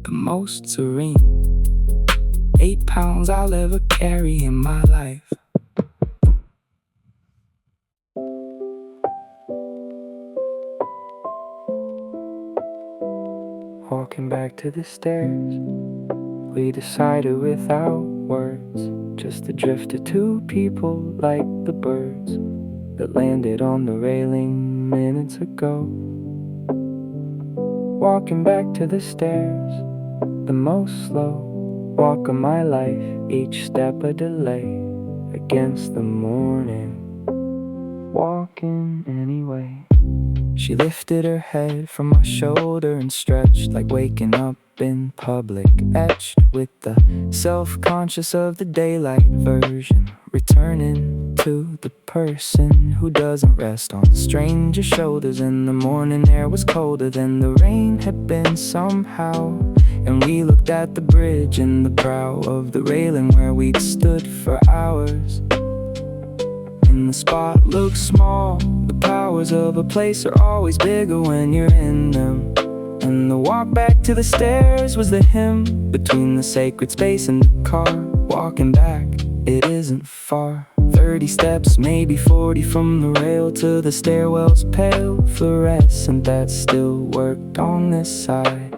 the most serene 8 pounds I'll ever carry in my life. Walking back to the stairs, we decided without words just to drift to two people like the birds that landed on the railing minutes ago. Walking back to the stairs, the most slow walk of my life, each step a delay against the morning, walking anyway. She lifted her head from my shoulder and stretched like waking up in public, etched with the self-conscious of the daylight version, returning to the person who doesn't rest on stranger shoulders. And the morning air was colder than the rain had been somehow, and we looked at the bridge in the brow of the railing where we'd stood for hours. And the spot looks small, the powers of a place are always bigger when you're in them. And the walk back to the stairs was the hymn between the sacred space and the car. Walking back, it isn't far, 30 steps, maybe 40 from the rail to the stairwell's pale fluorescent that still worked on this side.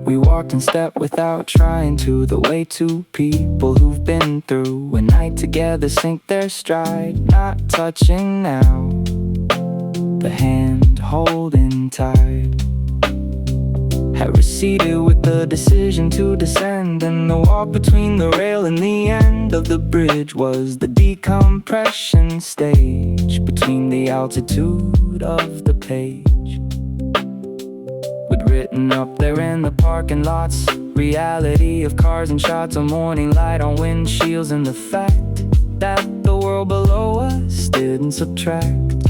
We walked in step without trying to, the way two people who've been through a night together sink their stride, not touching now, the hand holding tight had receded with the decision to descend, and the walk between the rail and the end of the bridge was the decompression stage between the altitude of the page. We'd written up there in the parking lots, reality of cars and shots of morning light on windshields, and the fact that the world below us didn't subtract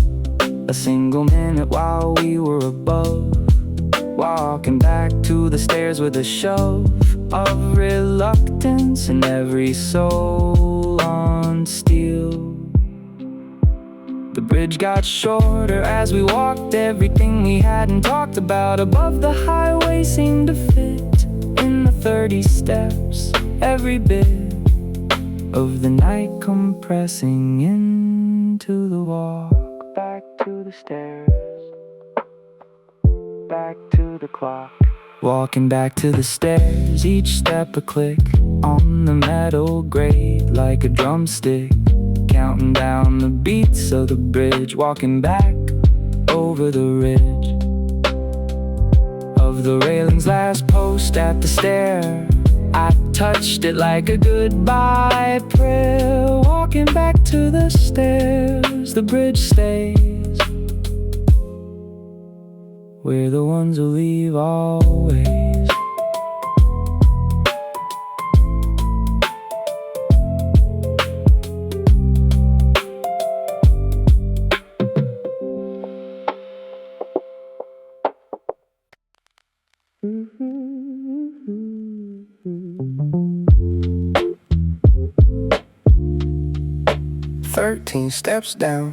a single minute while we were above. Walking back to the stairs with a shove of reluctance in every soul on steel. The bridge got shorter as we walked. Everything we hadn't talked about above the highway seemed to fit in the 30 steps. Every bit of the night compressing into the walk. Back to the stairs, back to the clock. Walking back to the stairs, each step a click on the metal grate like a drumstick, counting down the beats of the bridge. Walking back over the ridge of the railing's last post at the stair, I touched it like a goodbye prayer. Walking back to the stairs, the bridge stays. We're the ones who leave always. "13 steps down,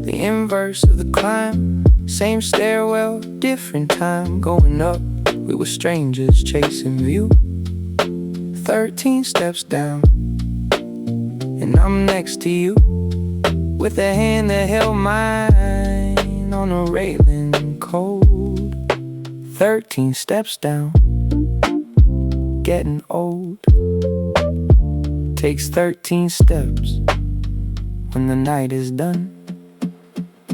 the inverse of the climb. Same stairwell, different time. Going up, we were strangers chasing view. 13 steps down, and I'm next to you, with a hand that held mine on a railing cold. 13 steps down, getting old. Takes 13 steps when the night is done.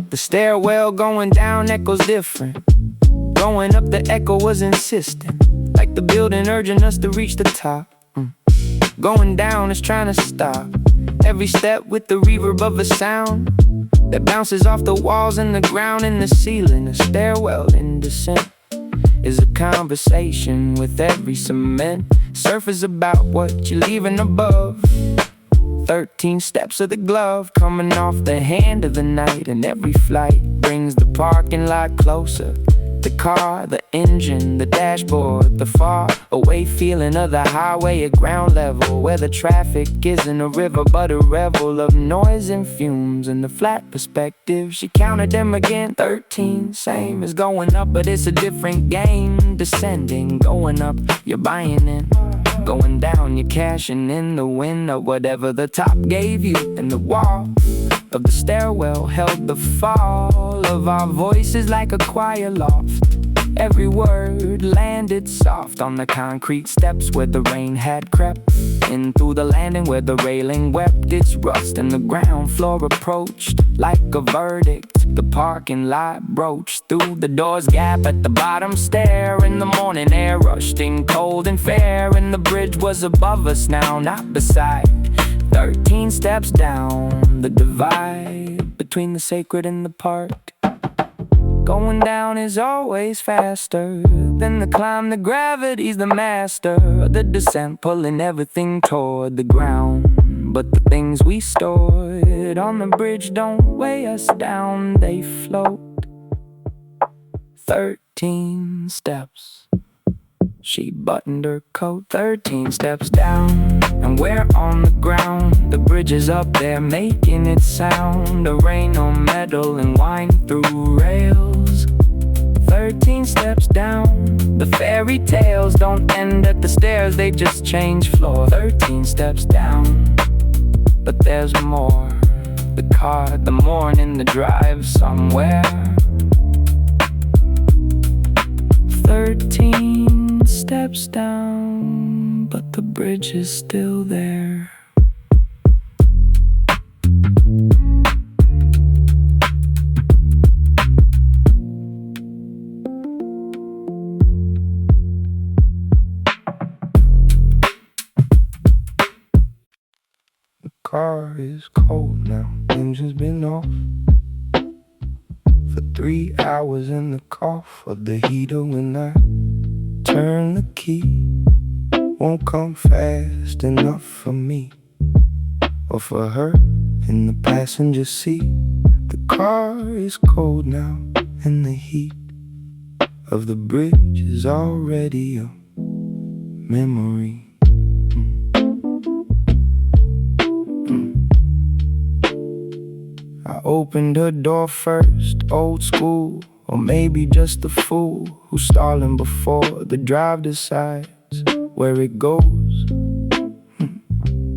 The stairwell going down echoes different. Going up the echo was insistent, like the building urging us to reach the top. Going down is trying to stop every step with the reverb of a sound that bounces off the walls and the ground and the ceiling. A stairwell in descent is a conversation with every cement surface about what you're leaving above. 13 steps of the glove coming off the hand of the night, and every flight brings the parking lot closer. The car, the engine, the dashboard, the far away feeling of the highway at ground level, where the traffic isn't a river but a revel of noise and fumes and the flat perspective. She counted them again, 13, same as going up, but it's a different game. Descending, going up, you're buying in. Going down, you're cashing in the win of whatever the top gave you. And the wall of the stairwell held the fall of our voices like a choir loft. Every word landed soft on the concrete steps where the rain had crept in through the landing, where the railing wept its rust and the ground floor approached like a verdict. The parking lot broached through the door's gap at the bottom stair, and the morning air rushed in cold and fair, and the bridge was above us now, not beside. 13 steps down the divide between the sacred and the park. Going down is always faster than the climb. The gravity's the master of the descent, pulling everything toward the ground. But the things we stored on the bridge don't weigh us down, they float. 13 steps. She buttoned her coat. 13 steps down, and we're on the ground. The bridge is up there making it sound. The rain on metal and wind through rails. 13 steps down. The fairy tales don't end at the stairs, they just change floor. 13 steps down, but there's more. The car, the morning, the drive somewhere. 13 steps down, but the bridge is still there. The car is cold now, engine's been off for 3 hours, in the cough of the heater when I turn the key won't come fast enough for me or for her in the passenger seat. The car is cold now, and the heat of the bridge is already a memory. I opened her door first, old school, or maybe just a fool who's stalling before the drive decides where it goes.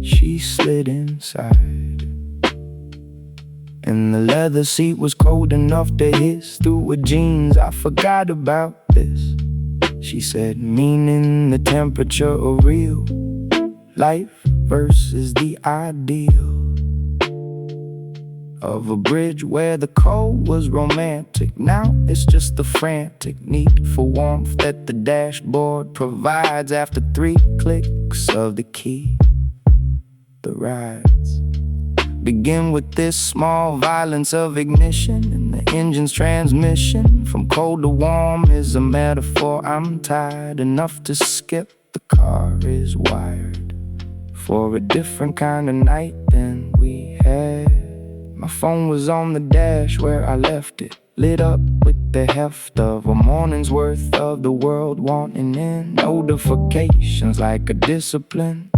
She slid inside, and the leather seat was cold enough to hiss through her jeans. I forgot about this, she said, meaning the temperature of real life versus the ideal of a bridge where the cold was romantic. Now it's just the frantic need for warmth that the dashboard provides after 3 clicks of the key. The rides begin with this small violence of ignition, and the engine's transmission from cold to warm is a metaphor. I'm tired enough to skip. The car is wired for a different kind of night than we had. My phone was on the dash where I left it, lit up with the heft of a morning's worth of the world wanting in. Notifications like a discipline,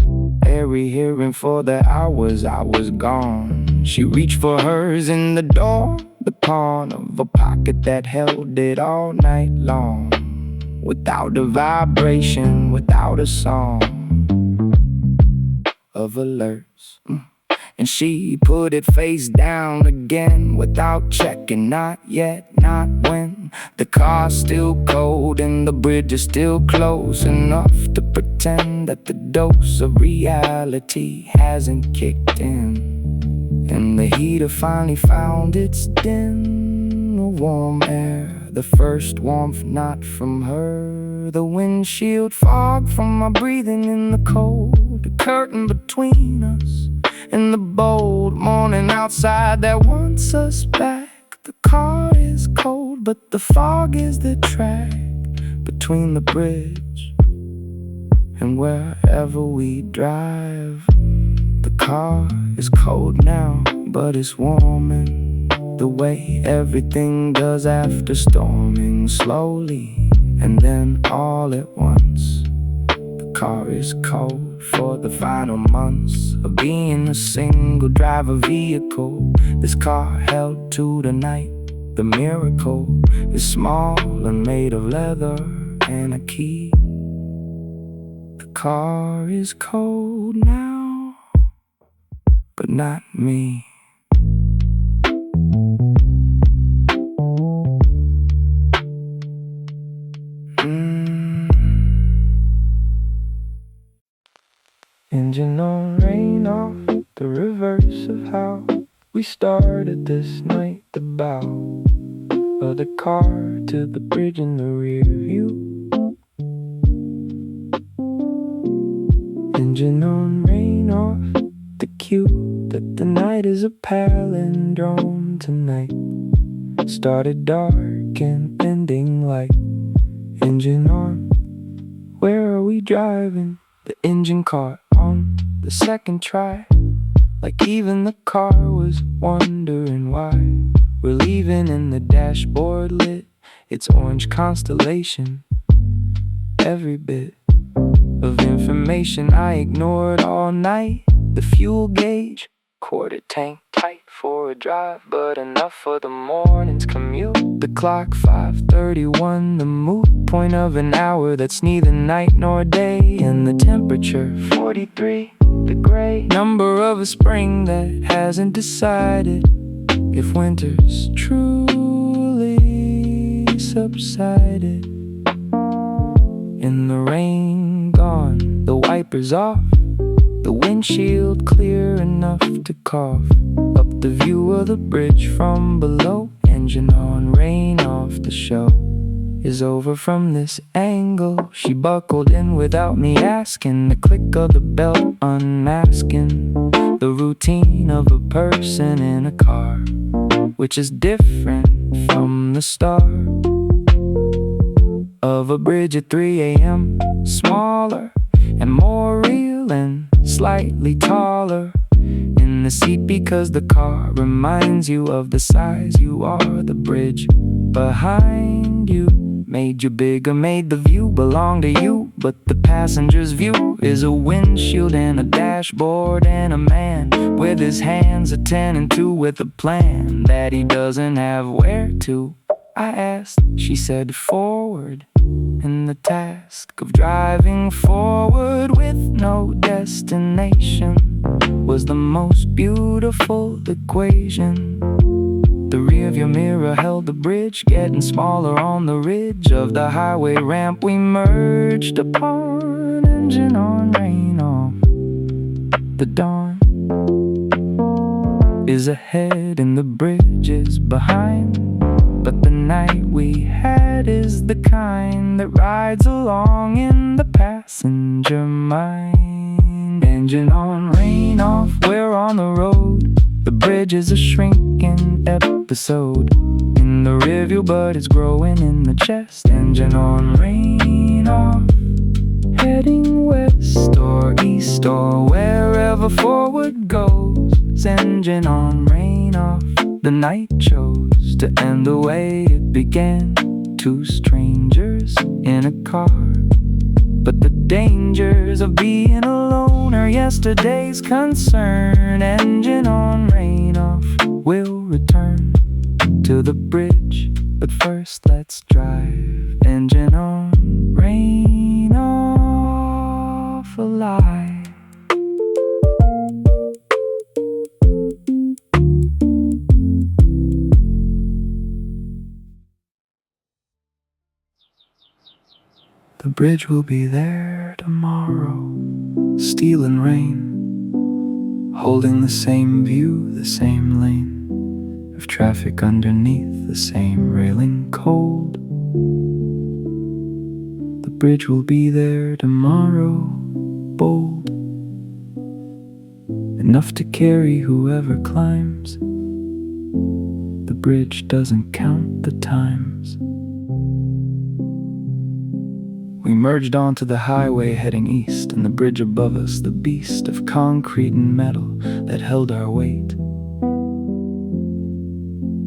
airy hearing for the hours I was gone. She reached for hers in the door, the pawn of a pocket that held it all night long. Without a vibration, without a song of alerts. And she put it face down again without checking, not yet, not when. The car's still cold and the bridge is still close enough to pretend that the dose of reality hasn't kicked in. And the heater finally found its dim, warm air. The first warmth not from her. The windshield fog from my breathing in the cold. The curtain between us and the bold morning outside that wants us back. The car is cold, but the fog is the track between the bridge and wherever we drive. The car is cold now, but it's warming the way everything does after storming slowly. And then all at once, the car is cold for the final months of being a single driver vehicle. This car held to the night. The miracle is small and made of leather and a key. The car is cold now, but not me. Engine on, rain off, the reverse of how we started this night. The bow of the car to the bridge in the rear view. Engine on, rain off, the cue that the night is a palindrome tonight. Started dark and ending light. Engine on, where are we driving? The engine caught on the second try, like even the car was wondering why. We're leaving and the dashboard lit, its orange constellation. Every bit of information I ignored all night. The fuel gauge, quarter tank tight for a drive, but enough for the morning's commute. The clock 5:31, the moot point of an hour that's neither night nor day. And the temperature 43, the gray number of a spring that hasn't decided if winter's truly subsided. In the rain gone, the wipers off, the windshield clear enough to cough up the view of the bridge from below. Engine on, rain off, the show is over from this angle. She buckled in without me asking, the click of the belt unmasking the routine of a person in a car, which is different from the start of a bridge at 3 a.m. Smaller and more real and slightly taller in the seat, because the car reminds you of the size you are. The bridge behind you made you bigger, made the view belong to you. But the passenger's view is a windshield and a dashboard and a man with his hands at 10 and 2 with a plan that he doesn't have where to. I asked, she said forward. And the task of driving forward with no destination was the most beautiful equation. The rearview mirror held the bridge, getting smaller on the ridge of the highway ramp we merged upon. Engine on, rain off, the dawn is ahead and the bridge is behind. But the night we had is the kind that rides along in the passenger mind. Engine on, rain off, we're on the road. The bridge is a shrinking episode in the rearview, but it's growing in the chest. Engine on, rain off, heading west or east or wherever forward goes. Engine on, rain off, the night chose to end the way it began. Two strangers in a car, but the dangers of being alone are yesterday's concern. Engine on, rain off, we'll return to the bridge, but first let's drive. Engine on, rain off, alive. The bridge will be there tomorrow, stealing rain holding the same view, the same lane of traffic underneath the same railing cold. The bridge will be there tomorrow, bold, enough to carry whoever climbs. The bridge doesn't count the times. We merged onto the highway heading east, and the bridge above us, the beast of concrete and metal that held our weight,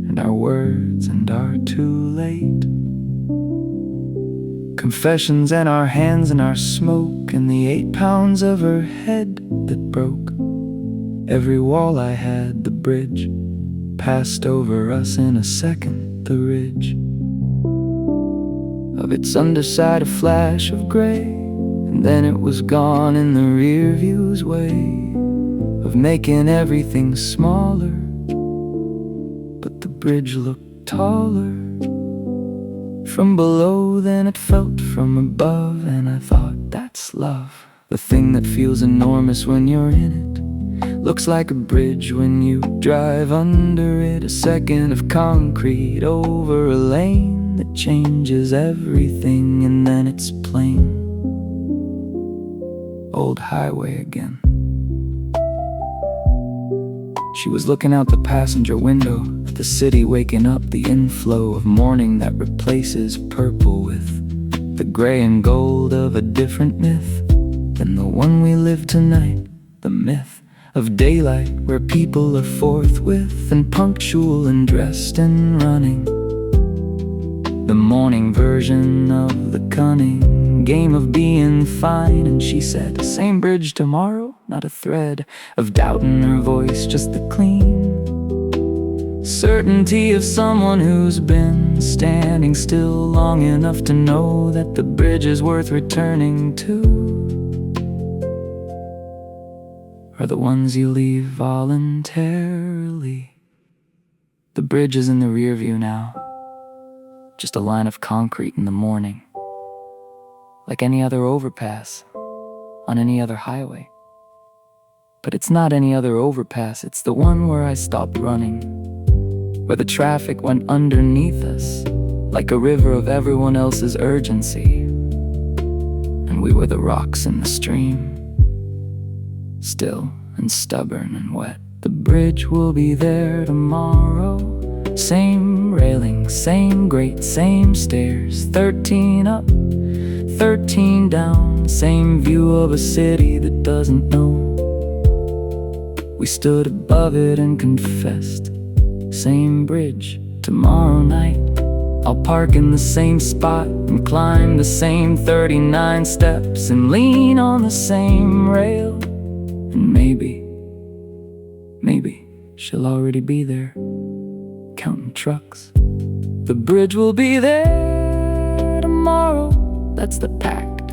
and our words and our too late confessions, and our hands and our smoke, and the 8 pounds of her head that broke every wall I had. The bridge passed over us in a second, the ridge of its underside, a flash of gray, and then it was gone in the rear view's way of making everything smaller. But the bridge looked taller from below than it felt from above, and I thought, that's love. The thing that feels enormous when you're in it looks like a bridge when you drive under it. A second of concrete over a lane that changes everything, and then it's plain old highway again. She was looking out the passenger window at the city waking up, the inflow of morning that replaces purple with the gray and gold of a different myth than the one we live tonight. The myth of daylight, where people are forthwith and punctual and dressed and running. The morning version of the cunning game of being fine. And she said, same bridge tomorrow, not a thread of doubt in her voice, just the clean certainty of someone who's been standing still long enough to know that the bridge is worth returning to are the ones you leave voluntarily. The bridge is in the rear view now, just a line of concrete in the morning, like any other overpass on any other highway. But it's not any other overpass, it's the one where I stopped running, where the traffic went underneath us like a river of everyone else's urgency, and we were the rocks in the stream, still and stubborn and wet. The bridge will be there tomorrow, same railing, same grate, same stairs, 13 up, 13 down, same view of a city that doesn't know. We stood above it and confessed, same bridge tomorrow night. I'll park in the same spot and climb the same 39 steps and lean on the same rail. And maybe she'll already be there, counting trucks. The bridge will be there tomorrow, that's the pact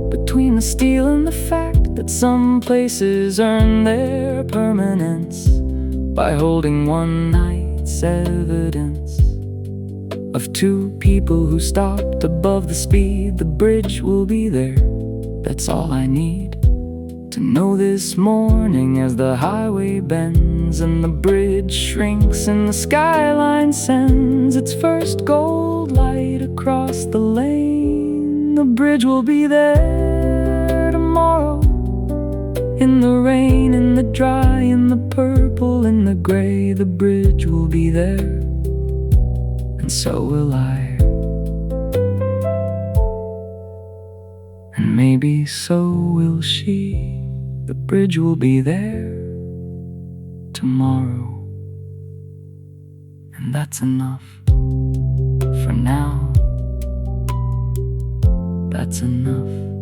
between the steel and the fact that some places earn their permanence by holding one night's evidence of 2 people who stopped above the speed. The bridge will be there, that's all I need to know this morning as the highway bends and the bridge shrinks and the skyline sends its first gold light across the lane. The bridge will be there tomorrow, in the rain, in the dry, in the purple, in the gray. The bridge will be there, and so will I. And maybe so will she. The bridge will be there tomorrow, and that's enough for now. That's enough.